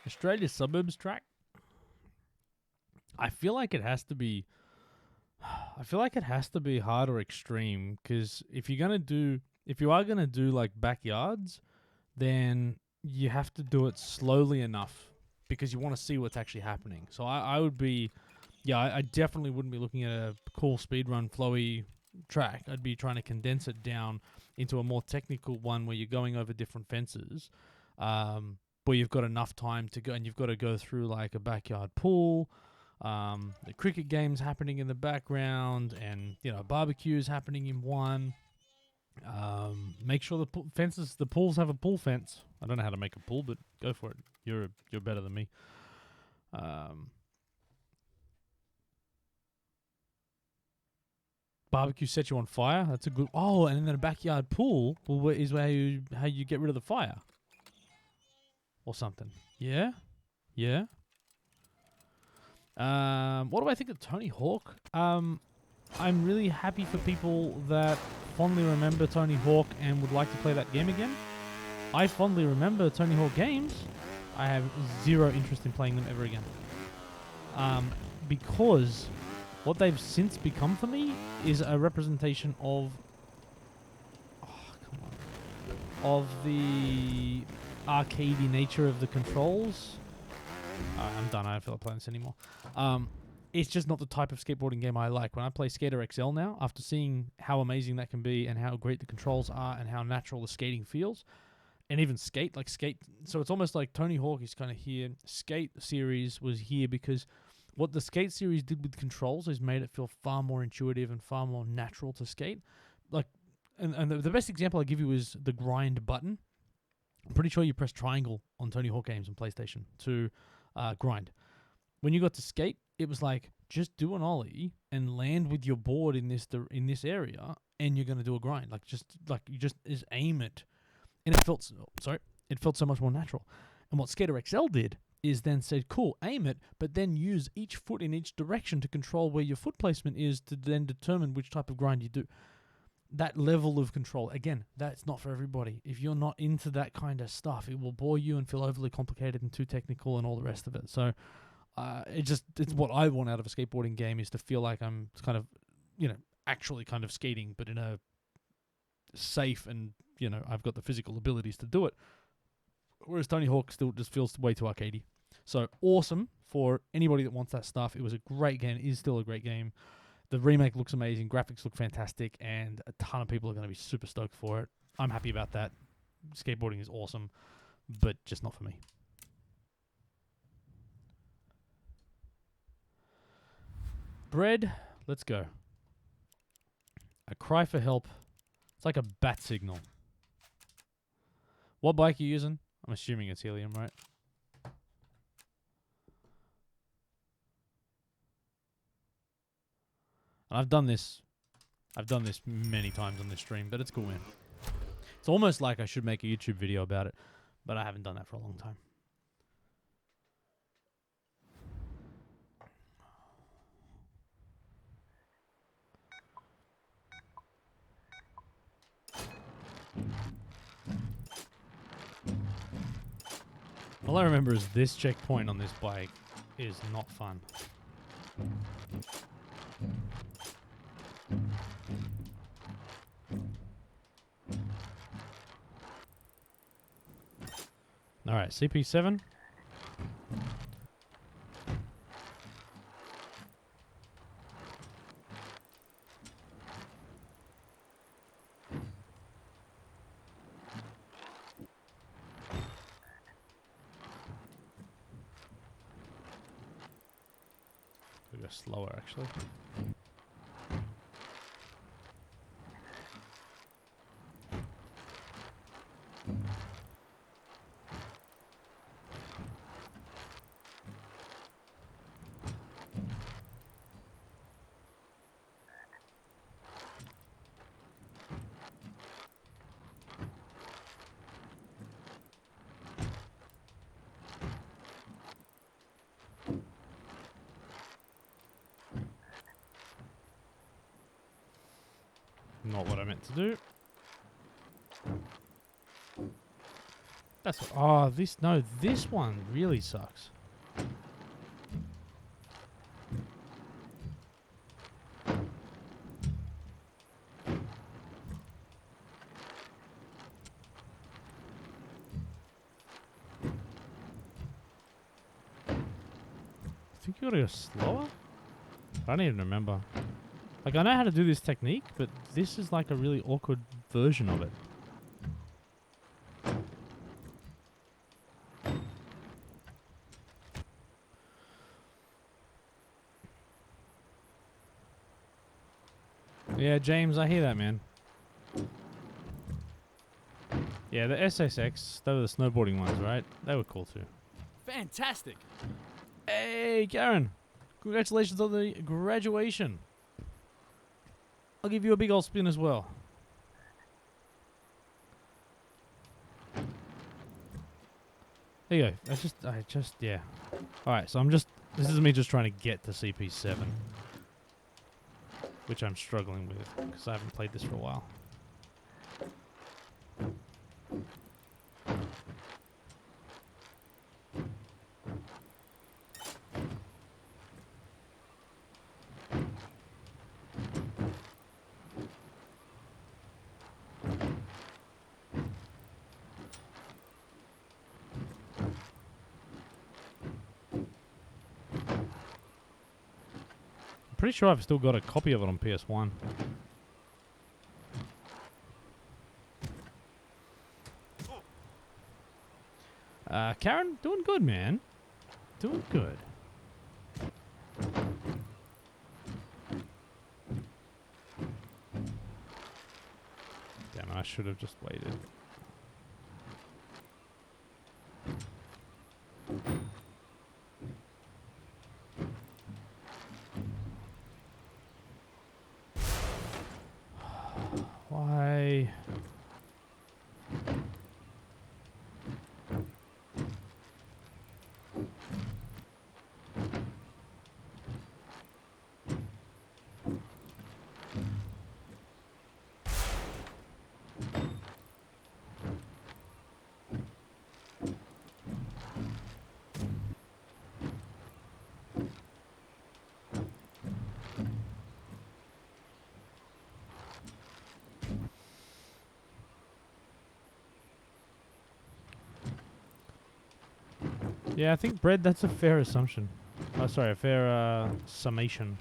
Australia suburbs track. I feel like it has to be. I feel like it has to be hard or extreme, because if you are gonna do like backyards, then you have to do it slowly enough because you want to see what's actually happening. So I would be. Yeah, I definitely wouldn't be looking at a cool speedrun flowy track. I'd be trying to condense it down into a more technical one where you're going over different fences, where you've got enough time to go, and you've got to go through like a backyard pool, the cricket games happening in the background, and barbecues happening in one. Make sure the pools have a pool fence. I don't know how to make a pool, but go for it. You're better than me. Barbecue sets you on fire. That's a good. Oh, and then a backyard pool is how you get rid of the fire, or something. Yeah. What do I think of Tony Hawk? I'm really happy for people that fondly remember Tony Hawk and would like to play that game again. I fondly remember Tony Hawk games. I have zero interest in playing them ever again. Because what they've since become for me is a representation of the arcadey nature of the controls. I'm done. I don't feel like playing this anymore. It's just not the type of skateboarding game I like. When I play Skater XL now, after seeing how amazing that can be and how great the controls are and how natural the skating feels, and even Skate, so it's almost like Tony Hawk is kind of here. Skate series was here because what the Skate series did with controls is made it feel far more intuitive and far more natural to skate. Like, and the best example I give you is the grind button. I'm pretty sure you press triangle on Tony Hawk games on PlayStation to grind. When you got to Skate, it was like, just do an ollie and land with your board in this area, and you're gonna do a grind. You just aim it, and it felt so much more natural. And what Skater XL did is then said, cool, aim it, but then use each foot in each direction to control where your foot placement is to then determine which type of grind you do. That level of control, again, that's not for everybody. If you're not into that kind of stuff, it will bore you and feel overly complicated and too technical and all the rest of it. So it's what I want out of a skateboarding game, is to feel like I'm kind of, actually kind of skating, but in a safe and, you know, I've got the physical abilities to do it. Whereas Tony Hawk still just feels way too arcadey. So awesome for anybody that wants that stuff. It was a great game. It is still a great game. The remake looks amazing. Graphics look fantastic. And a ton of people are going to be super stoked for it. I'm happy about that. Skateboarding is awesome, but just not for me. Bread, let's go. A cry for help. It's like a bat signal. What bike are you using? I'm assuming it's Helium, right? And I've done this many times on this stream, but it's cool, man. It's almost like I should make a YouTube video about it, but I haven't done that for a long time. All I remember is this checkpoint on this bike is not fun. All right, CP7. We go slower, actually. Not what I meant to do. That's what, oh, this one really sucks. I think you gotta go slower? I don't even remember. Like, I know how to do this technique, but this is like a really awkward version of it. Yeah, James, I hear that, man. Yeah, the SSX, they were the snowboarding ones, right? They were cool too. Fantastic! Hey, Karen. Congratulations on the graduation. I'll give you a big old spin as well. There you go. Yeah. Alright, so this is me just trying to get to CP7. Which I'm struggling with, because I haven't played this for a while. Pretty sure I've still got a copy of it on PS1. Karen, doing good, man. Doing good. Damn, I should have just waited. Why? Yeah, I think bread, that's a fair assumption. Oh, sorry, a fair summation.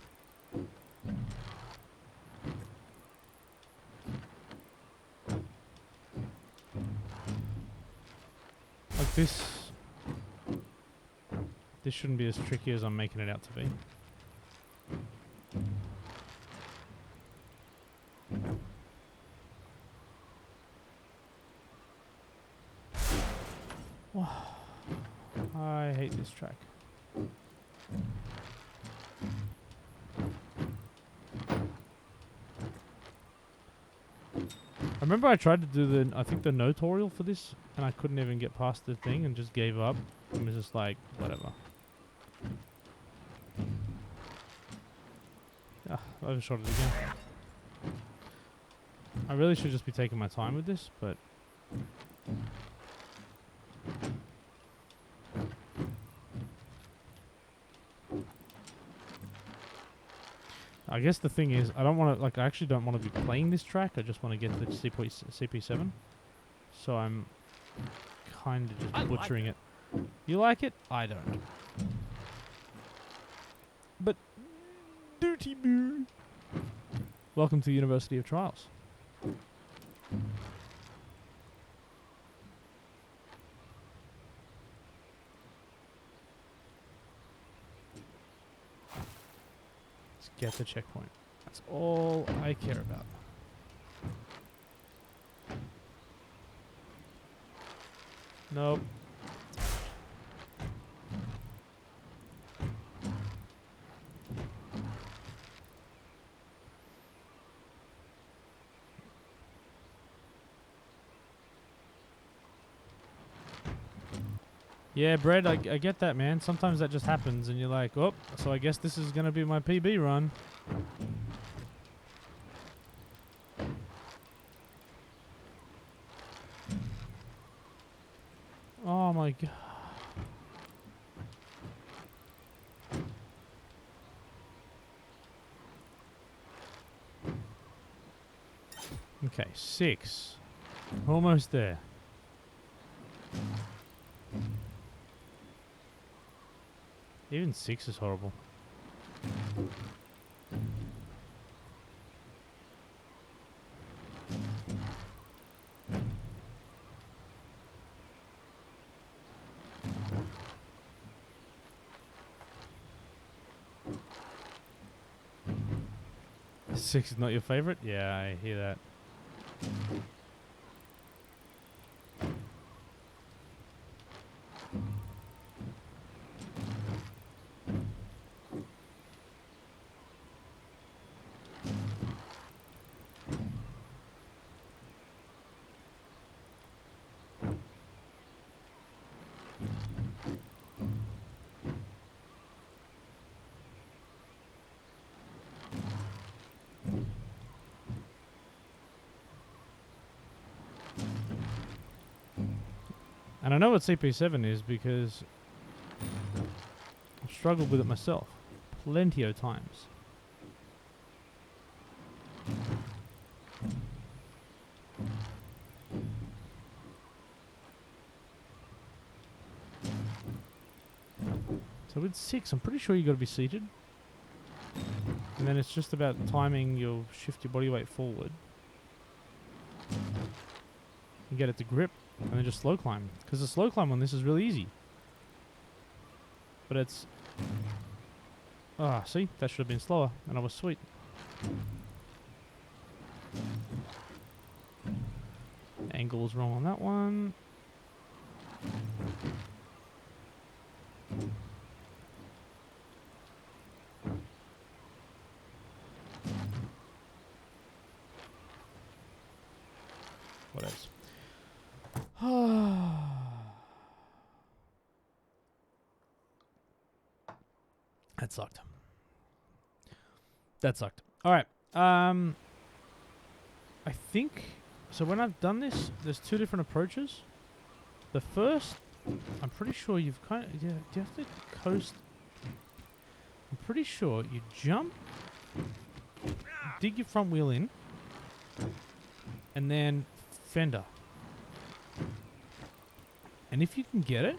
Like this shouldn't be as tricky as I'm making it out to be. I hate this track. I remember I tried to do I think the notorial for this, and I couldn't even get past the thing and just gave up. And was just like, whatever. Ah, I overshot it again. I really should just be taking my time with this, but... I guess the thing is, I don't want to, like, I actually don't want to be playing this track. I just want to get the CP7. So I'm kind of just butchering it. You like it? I don't. But, duty boo. Welcome to the University of Trials. Get the checkpoint. That's all I care about. Nope. Yeah, Brad, I get that, man. Sometimes that just happens and you're like, oh, so I guess this is going to be my PB run. Oh my god. Okay, 6. Almost there. Even 6 is horrible. Six is not your favorite? Yeah, I hear that. And I know what CP7 is because I've struggled with it myself plenty of times. So with 6, I'm pretty sure you got to be seated. And then it's just about timing, you'll shift your body weight forward. And get it to grip. And then just slow climb. Because the slow climb on this is really easy. But it's... Ah, see? That should have been slower. And I was sweet. Angle was wrong on that one. What else? That sucked. That sucked. All right. I think so. When I've done this, there's 2 different approaches. The first, I'm pretty sure you've kind of do you have to coast? I'm pretty sure you jump, dig your front wheel in, and then fender. And if you can get it,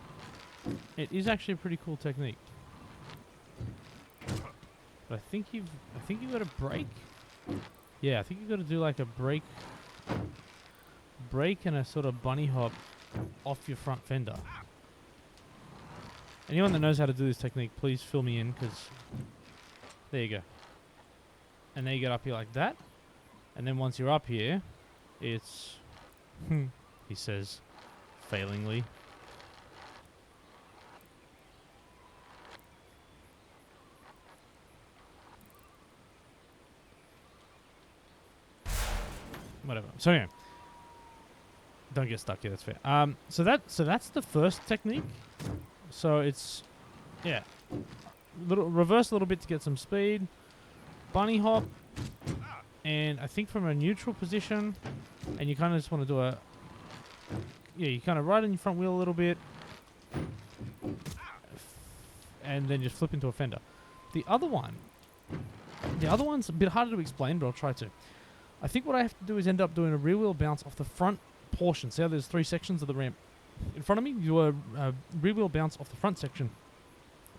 It is actually a pretty cool technique. But I think you've got to break. Yeah, I think you've got to do like a break and a sort of bunny hop off your front fender. Anyone that knows how to do this technique, please fill me in, because there you go. And then you get up here like that. And then once you're up here, it's, he says, failingly. Whatever. So anyway, don't get stuck here. That's fair. So that's the first technique. So it's, yeah, reverse a little bit to get some speed, bunny hop, and I think from a neutral position, and you kind of just want to do a, yeah, you kind of ride on your front wheel a little bit, and then just flip into a fender. The other one's a bit harder to explain, but I'll try to. I think what I have to do is end up doing a rear wheel bounce off the front portion. See how there's 3 sections of the ramp in front of me? You do a rear wheel bounce off the front section.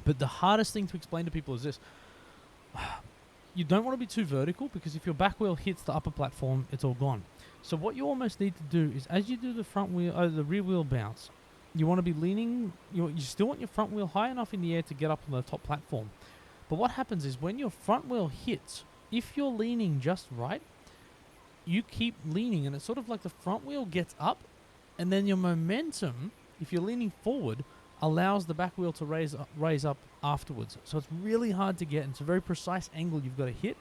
But the hardest thing to explain to people is this. You don't want to be too vertical, because if your back wheel hits the upper platform, it's all gone. So what you almost need to do is, as you do the the rear wheel bounce, you want to be leaning, you still want your front wheel high enough in the air to get up on the top platform. But what happens is when your front wheel hits, if you're leaning just right, you keep leaning, and it's sort of like the front wheel gets up, and then your momentum, if you're leaning forward, allows the back wheel to raise up afterwards. So it's really hard to get, and it's a very precise angle you've got to hit.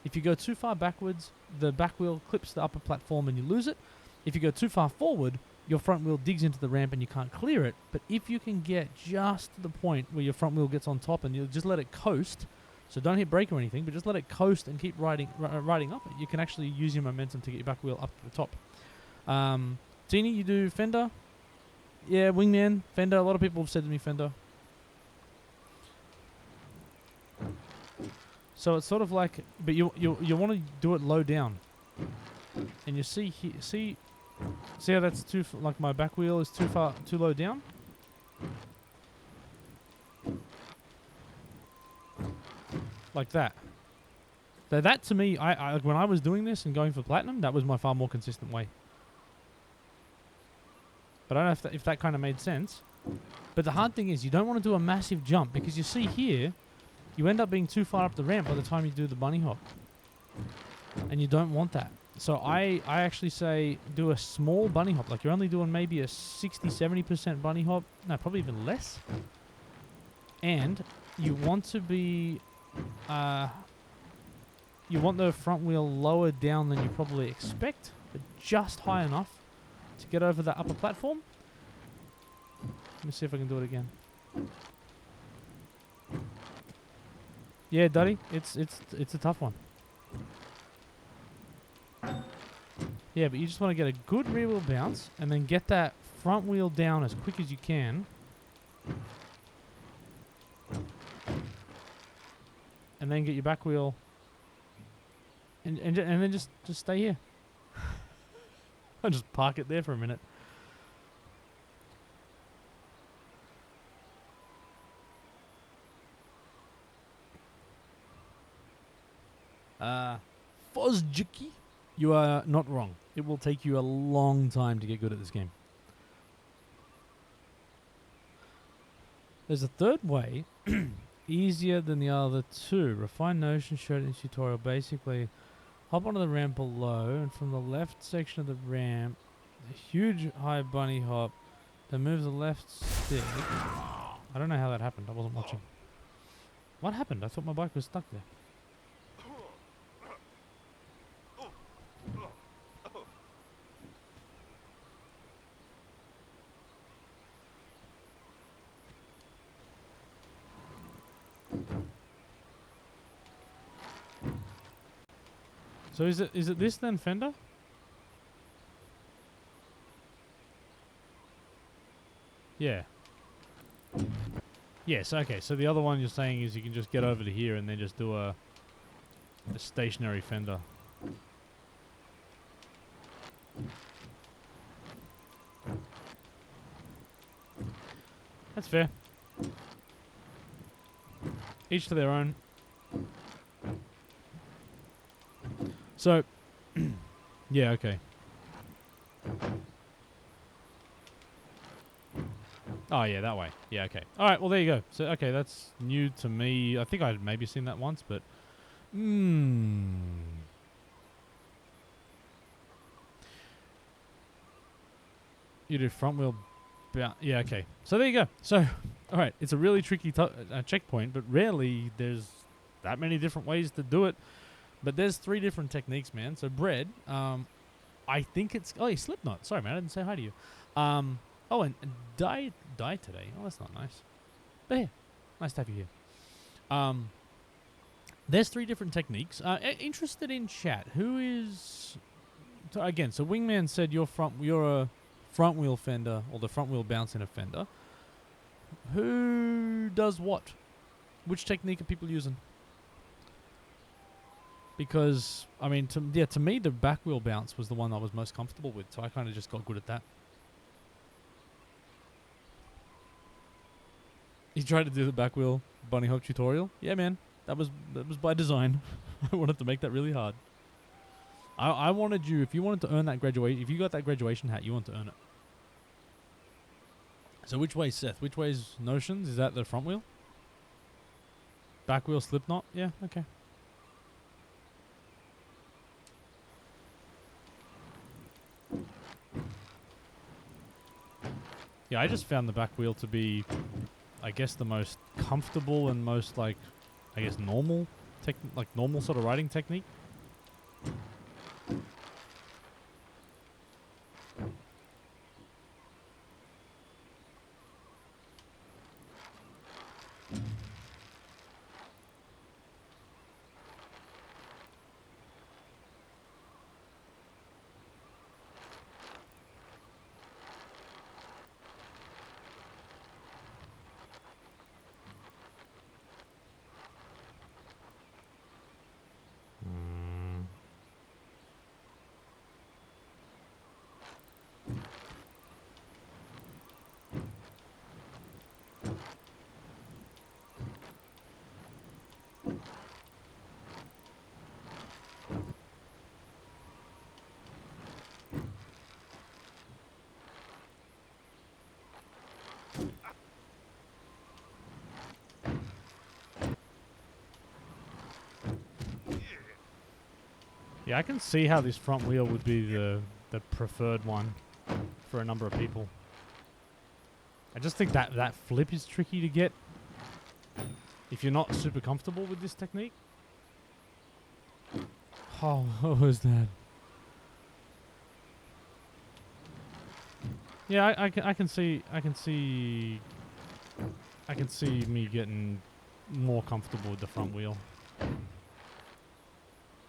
If you go too far backwards, the back wheel clips the upper platform and you lose it. If you go too far forward, your front wheel digs into the ramp and you can't clear it. But if you can get just to the point where your front wheel gets on top and you just let it coast, so don't hit brake or anything, but just let it coast and keep riding up it, you can actually use your momentum to get your back wheel up to the top. Teeny, you do fender? Yeah, wingman, fender. A lot of people have said to me fender. So it's sort of like, but you want to do it low down, and you see how that's like my back wheel is too low down. Like that. So that to me, I when I was doing this and going for platinum, that was my far more consistent way. But I don't know if that kind of made sense. But the hard thing is you don't want to do a massive jump, because you see here, you end up being too far up the ramp by the time you do the bunny hop. And you don't want that. So I actually say do a small bunny hop. Like you're only doing maybe a 60-70% bunny hop. No, probably even less. And you want to be... you want the front wheel lower down than you probably expect, but just high enough to get over that upper platform. Let me see if I can do it again. Yeah, Duddy, it's a tough one. Yeah, but you just want to get a good rear wheel bounce and then get that front wheel down as quick as you can. And then get your back wheel and then just stay here. I'll just park it there for a minute. Fozjiki, you are not wrong. It will take you a long time to get good at this game. There's a third way, easier than the other two. Refined notion showed in this tutorial. Basically, hop onto the ramp below, and from the left section of the ramp, a huge high bunny hop that moves the left stick. I don't know how that happened. I wasn't watching. What happened? I thought my bike was stuck there. So is it this then, fender? Yeah. Yes, okay. So the other one you're saying is you can just get over to here and then just do a stationary fender. That's fair. Each to their own. So, yeah, okay. Oh, yeah, that way. Yeah, okay. All right, well, there you go. So, okay, that's new to me. I think I'd maybe seen that once, but... You do front wheel... Yeah, okay. So, there you go. So, all right, it's a really tricky checkpoint, but rarely there's that many different ways to do it. But there's 3 different techniques, man. So, bread, I think it's... Oh, Slipknot. Sorry, man, I didn't say hi to you. Oh, and died today. Oh, that's not nice. But yeah, nice to have you here. There's 3 different techniques. Interested in chat. Who is... So again, so Wingman said you're a front wheel fender, or the front wheel bounce in a fender. Who does what? Which technique are people using? Because, I mean, to me, the back wheel bounce was the one I was most comfortable with, so I kind of just got good at that. You tried to do the back wheel bunny hop tutorial? Yeah, man. That was by design. I wanted to make that really hard. I wanted you, if you wanted to earn that graduation, if you got that graduation hat, you want to earn it. So which way, Seth? Which way's Notions? Is that the front wheel? Back wheel Slipknot? Yeah, okay. Yeah, I just found the back wheel to be, I guess, the most comfortable and most, like, I guess, normal sort of riding technique. Yeah, I can see how this front wheel would be the preferred one for a number of people. I just think that flip is tricky to get if you're not super comfortable with this technique. Oh, what was that? Yeah, I can see me getting more comfortable with the front wheel.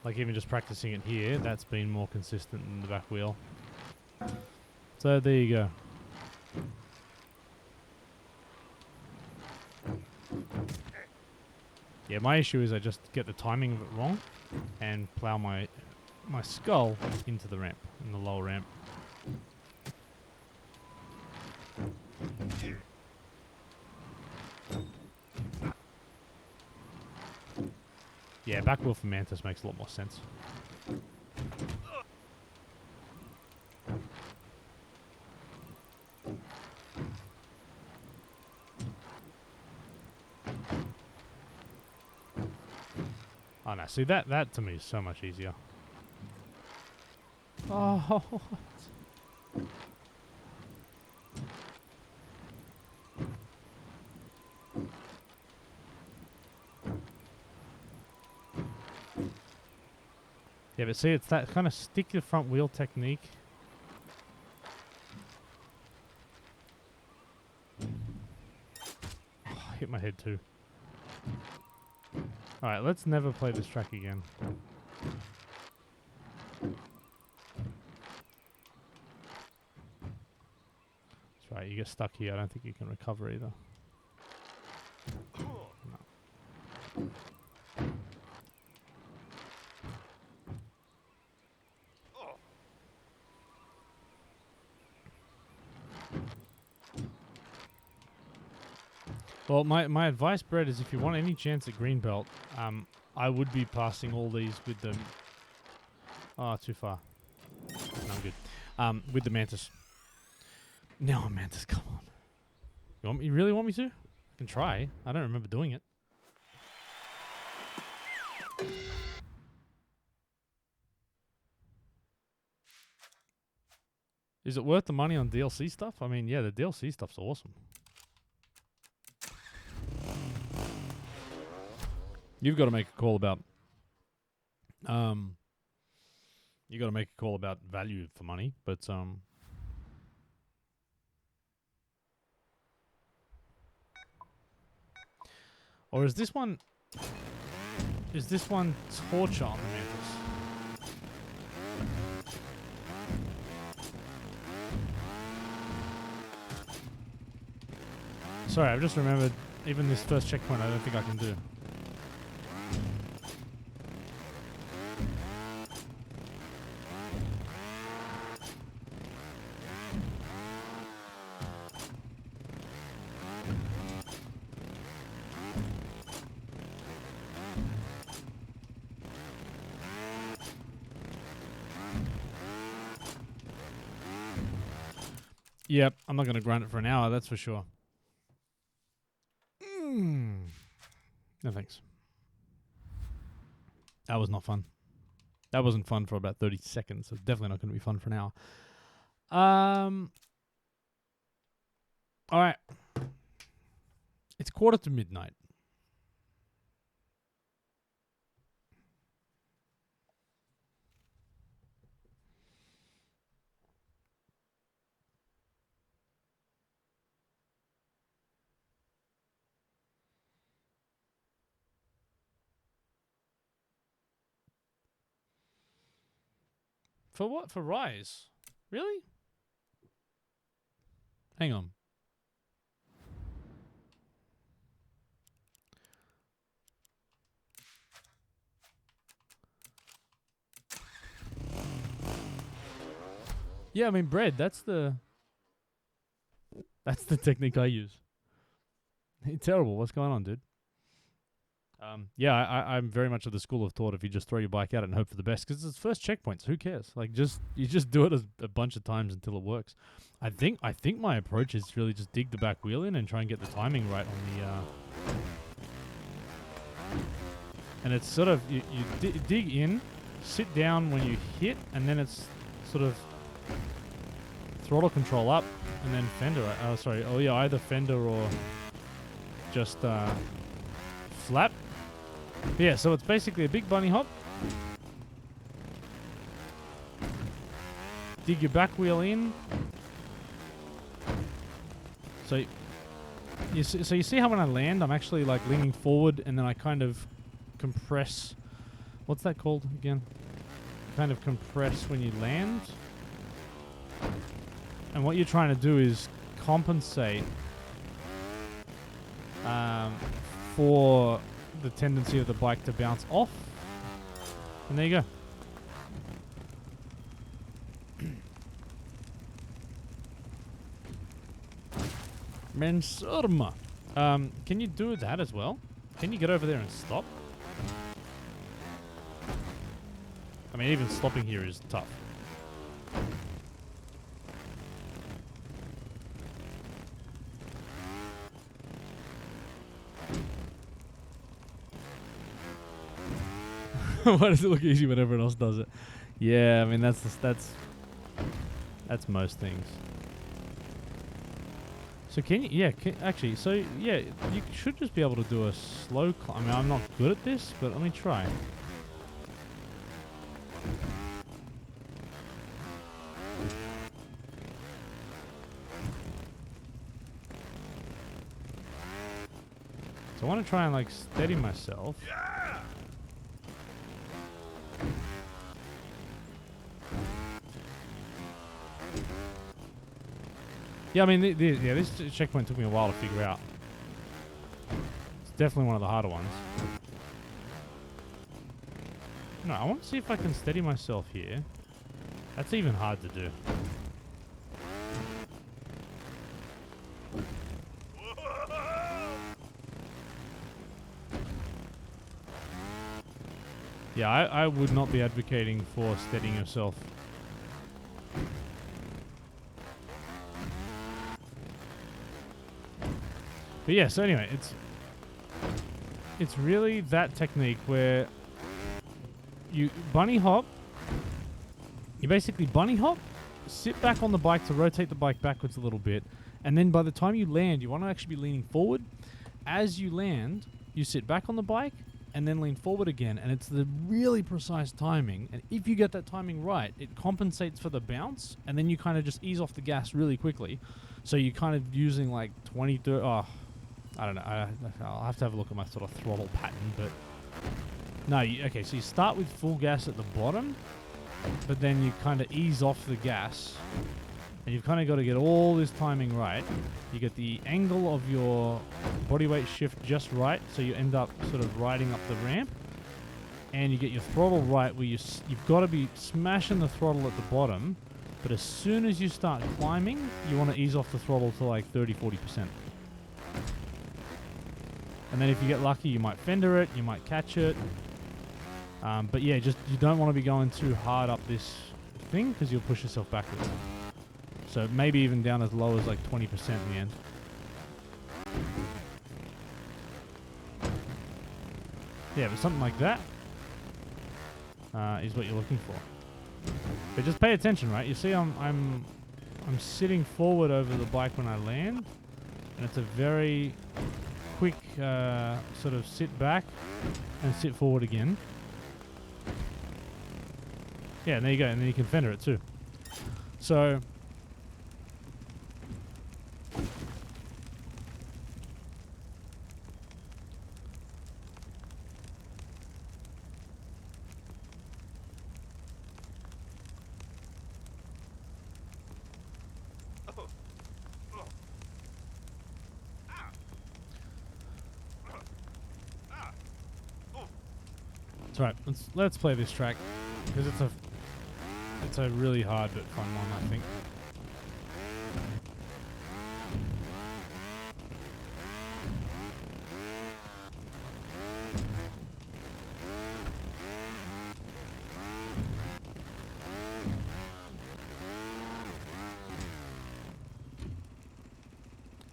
Like even just practicing it here, that's been more consistent than the back wheel. So there you go. Yeah, my issue is I just get the timing of it wrong and plow my skull into the ramp, in the lower ramp. Yeah, back wheel for Mantis makes a lot more sense. Oh no, see that to me is so much easier. Oh. Yeah, but see, it's that kind of stick the front wheel technique. Oh, I hit my head too. Alright, let's never play this track again. That's right, you get stuck here. I don't think you can recover either. No. Well, my advice, Brett, is if you want any chance at green belt, I would be passing all these with the... Oh, too far. No, I'm good. With the Mantis. No, Mantis, come on. You really want me to? I can try. I don't remember doing it. Is it worth the money on DLC stuff? I mean, yeah, the DLC stuff's awesome. You've got to make a call about... you got to make a call about value for money, but... Or is this one... Is this one torture on the Mantis? Sorry, I've just remembered, even this first checkpoint I don't think I can do. Yep, I'm not going to grind it for an hour, that's for sure. No thanks. That was not fun. That wasn't fun for about 30 seconds. So it's definitely not going to be fun for an hour. All right. It's 12:45. For what? For Rise? Really? Hang on. Yeah, I mean, bread, that's the technique I use. Terrible. What's going on, dude? Yeah, I'm very much of the school of thought if you just throw your bike at it and hope for the best, because it's first checkpoint, so who cares? Like, you just do it a bunch of times until it works. I think my approach is really just dig the back wheel in and try and get the timing right on the... And it's sort of, you dig in, sit down when you hit, and then it's sort of throttle control up, and then fender. Either fender or just flap. Yeah, so it's basically a big bunny hop. Dig your back wheel in. So you see how when I land, I'm actually like leaning forward, and then I kind of compress. What's that called again? Kind of compress when you land. And what you're trying to do is compensate for the tendency of the bike to bounce off. And there you go. Mensurma. Can you do that as well? Can you get over there and stop? I mean, even stopping here is tough. Why does it look easy when everyone else does it? Yeah, I mean that's most things. So can you? Yeah, actually. So yeah, you should just be able to do a slow climb. I mean, I'm not good at this, but let me try. So I want to try and like steady myself. Yeah, I mean, this checkpoint took me a while to figure out. It's definitely one of the harder ones. No, I want to see if I can steady myself here. That's even hard to do. Yeah, I would not be advocating for steadying yourself. But yeah, so anyway, it's really that technique where you bunny hop. You basically bunny hop, sit back on the bike to rotate the bike backwards a little bit, and then by the time you land, you want to actually be leaning forward. As you land, you sit back on the bike and then lean forward again, and it's the really precise timing. And if you get that timing right, it compensates for the bounce, and then you kind of just ease off the gas really quickly. So you're kind of using like 20, 30, oh, I don't know. I'll have to have a look at my sort of throttle pattern, but no, okay, so you start with full gas at the bottom, but then you kind of ease off the gas, and you've kind of got to get all this timing right. You get the angle of your body weight shift just right, so you end up sort of riding up the ramp, and you get your throttle right where you've got to be smashing the throttle at the bottom, but as soon as you start climbing, you want to ease off the throttle to like 30-40%. And then if you get lucky, you might fender it, you might catch it. But yeah, just you don't want to be going too hard up this thing because you'll push yourself backwards. So maybe even down as low as like 20% in the end. Yeah, but something like that is what you're looking for. But just pay attention, right? You see, I'm sitting forward over the bike when I land, and it's a very quick sort of sit back and sit forward again. Yeah, and there you go, and then you can fender it too. So it's right. Let's play this track because it's a really hard but fun one, I think.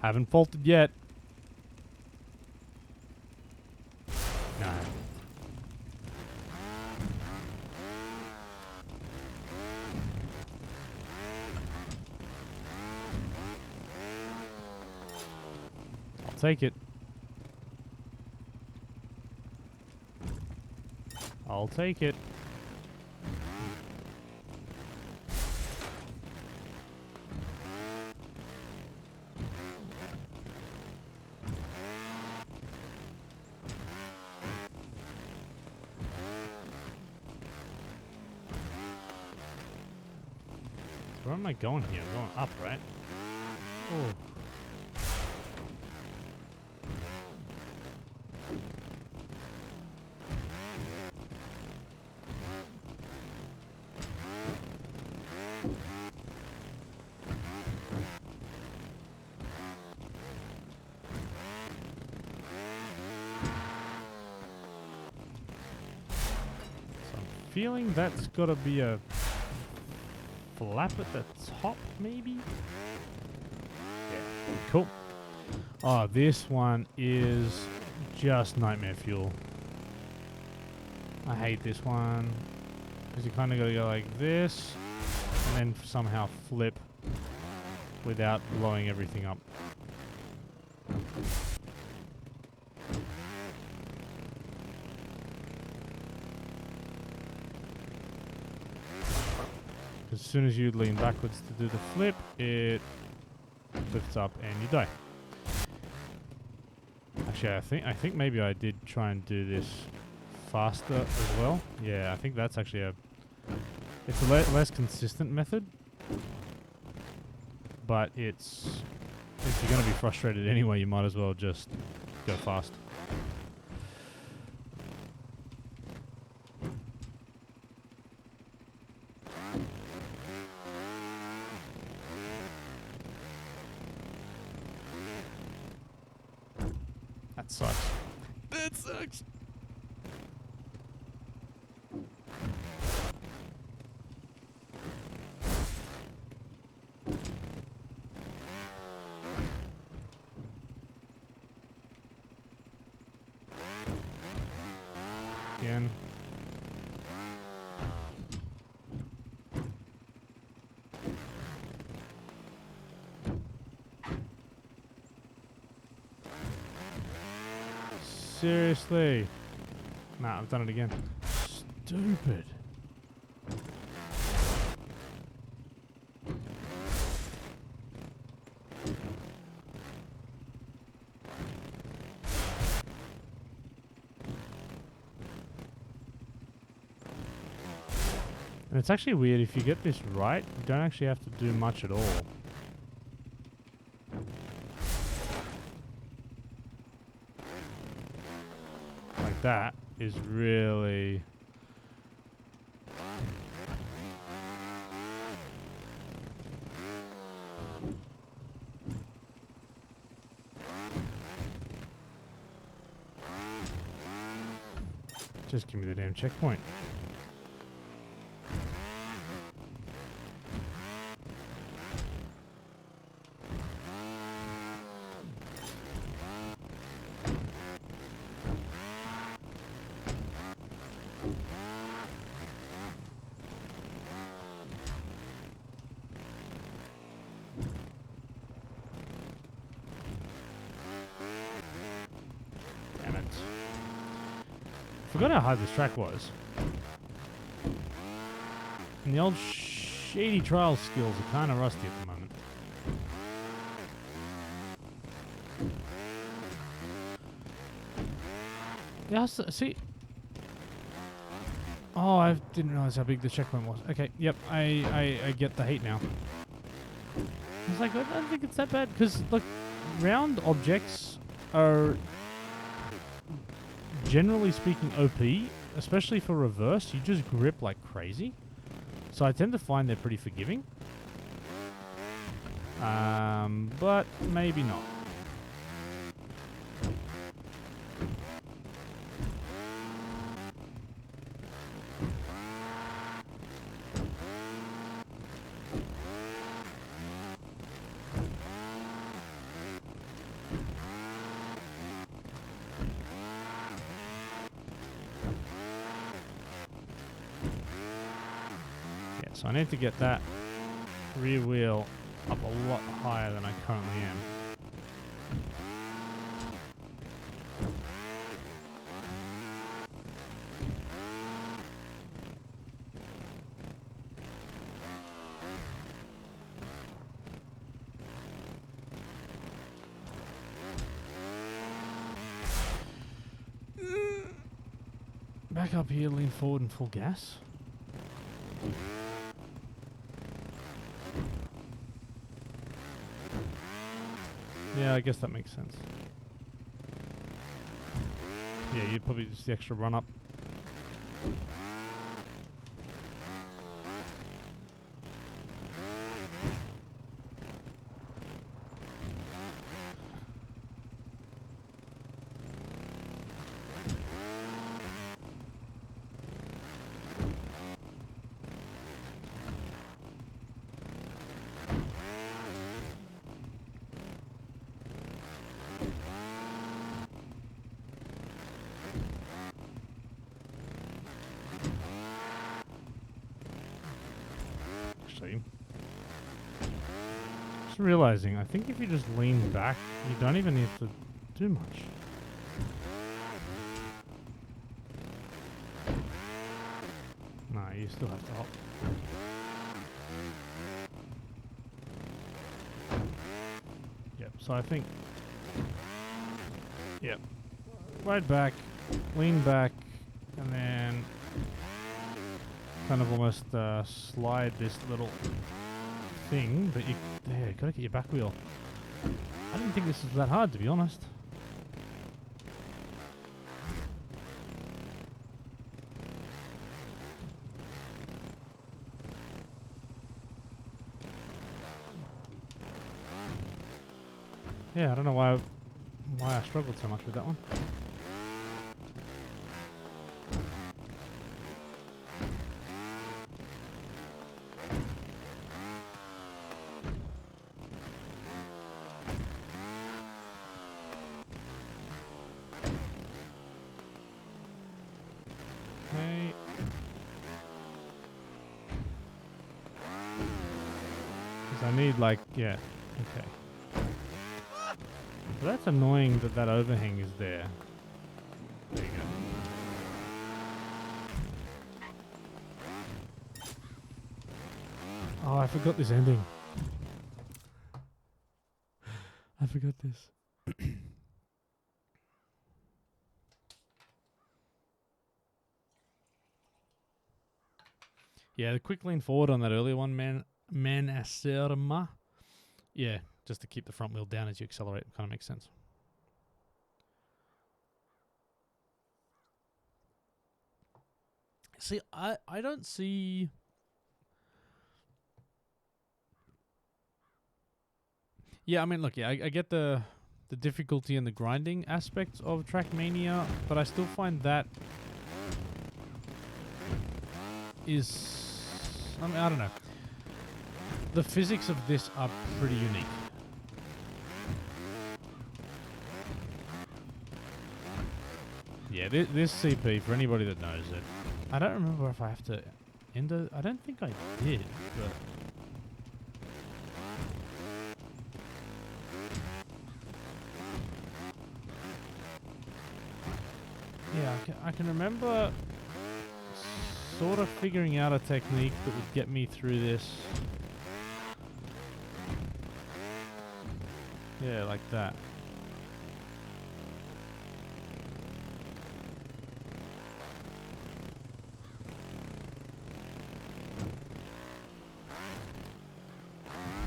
Haven't faulted yet. No. I'll take it. I'll take it. Where am I going here? I'm going up, right? Oh. So I'm feeling that's got to be a flap at the top, maybe? Yeah, cool. Oh, this one is just nightmare fuel. I hate this one. Because you kind of got to go like this, and then somehow flip without blowing everything up. As soon as you lean backwards to do the flip, it lifts up and you die. Actually, I think maybe I did try and do this faster as well. Yeah, I think that's actually it's a less consistent method, but if you're going to be frustrated anyway, you might as well just go fast. That sucks. That sucks. Again. Seriously. Nah, I've done it again. Stupid. And it's actually weird, if you get this right, you don't actually have to do much at all. Like that is really... Just give me the damn checkpoint. Damn it. Forgot how hard this track was. And the old shady trial skills are kind of rusty at the moment. Yeah, see. Oh, I didn't realize how big the checkpoint was. Okay, yep, I get the hate now. I was like, I don't think it's that bad, because, look, round objects are, generally speaking, OP, especially for reverse. You just grip like crazy. So I tend to find they're pretty forgiving. But maybe not. So I need to get that rear wheel up a lot higher than I currently am. Back up here, lean forward and full gas. Yeah, I guess that makes sense. Yeah, you'd probably just the extra run up. Just realizing, I think if you just lean back, you don't even have to do much. Nah, you still have to hop. Yep, so I think... Yep. Right back, lean back, and then kind of almost slide this little thing, but you gotta get your back wheel. I didn't think this was that hard, to be honest. Yeah, I don't know why I struggled so much with that one. Because I need like, yeah, okay. So that's annoying that that overhang is there. There you go. Oh, I forgot this ending. I forgot this. Yeah, the quick lean forward on that earlier one, Manaserma. Yeah, just to keep the front wheel down as you accelerate. Kind of makes sense. See, I don't see... Yeah, I mean, look, yeah, I get the difficulty and the grinding aspects of Trackmania, but I still find that is... I mean, I don't know. The physics of this are pretty unique. Yeah, this CP, for anybody that knows it, I don't remember if I have to enter... I don't think I did, but... Yeah, I can remember sort of figuring out a technique that would get me through this. Yeah, like that.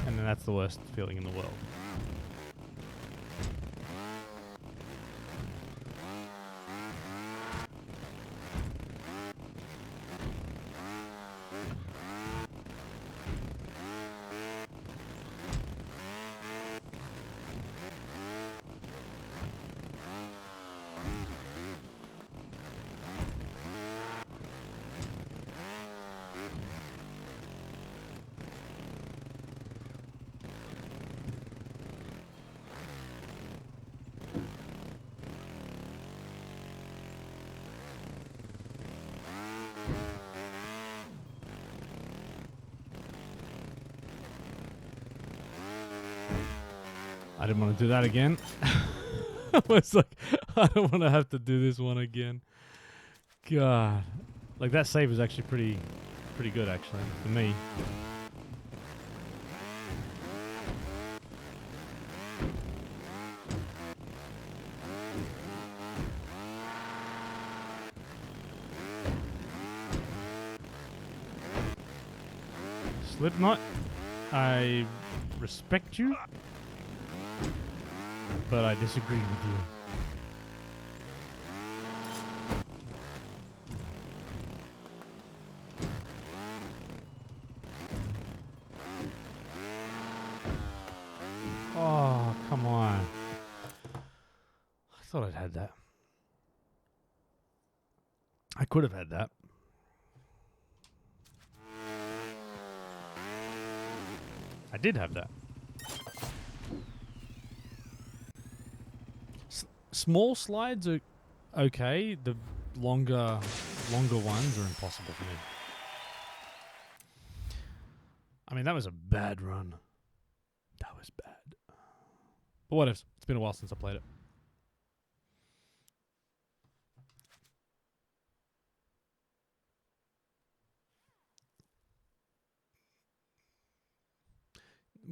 And then that's the worst feeling in the world. I didn't want to do that again. I was like, I don't want to have to do this one again. God. Like, that save was actually pretty good, actually, for me. Slipknot, I respect you, but I disagree with you. Oh, come on. I thought I'd had that. I could have had that. I did have that. Small slides are okay. The longer ones are impossible for me. I mean, that was a bad run. That was bad. But what if? It's been a while since I played it.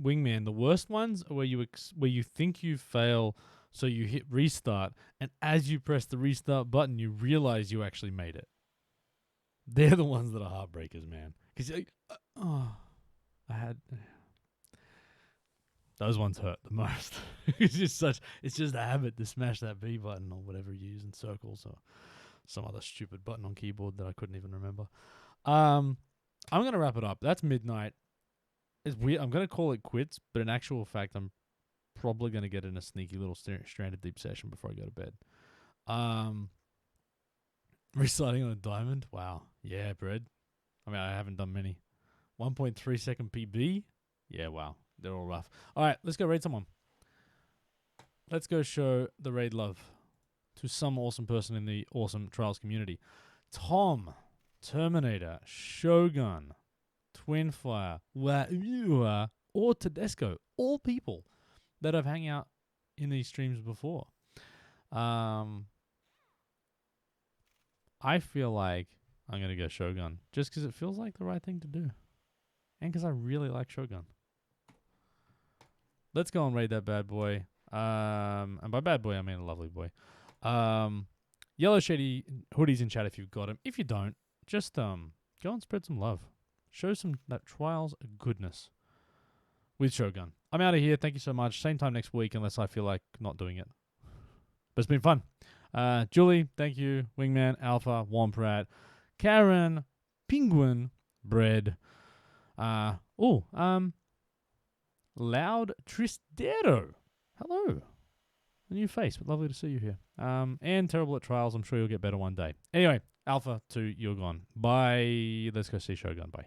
Wingman, the worst ones are where you think you fail, so you hit restart, and as you press the restart button, you realize you actually made it. They're the ones that are heartbreakers, man. Because I had those ones hurt the most. It's just a habit to smash that B button or whatever you use in circles or some other stupid button on keyboard that I couldn't even remember. I'm gonna wrap it up. That's midnight. It's weird. I'm gonna call it quits, but in actual fact, I'm probably gonna get in a sneaky little Stranded Deep session before I go to bed. Restarting on a diamond. Wow. Yeah, bread. I mean, I haven't done many. 1.3 second PB. Yeah, wow. They're all rough. All right, let's go raid someone. Let's go show the raid love to some awesome person in the awesome Trials community. Tom, Terminator, Shogun, Twinfire, or Tedesco, all people that have hung out in these streams before. I feel like I'm going to go Shogun just because it feels like the right thing to do. And because I really like Shogun. Let's go and raid that bad boy. And by bad boy, I mean a lovely boy. Yellow Shady hoodies in chat if you've got them. If you don't, just go and spread some love. Show some that Trials goodness with Shogun. I'm out of here. Thank you so much. Same time next week unless I feel like not doing it. But it's been fun. Julie, thank you. Wingman, Alpha, Womprat, Karen, Penguin, Bread. Loud Tristero. Hello. A new face, but lovely to see you here. And terrible at trials. I'm sure you'll get better one day. Anyway, Alpha to you're gone. Bye. Let's go see Shogun. Bye.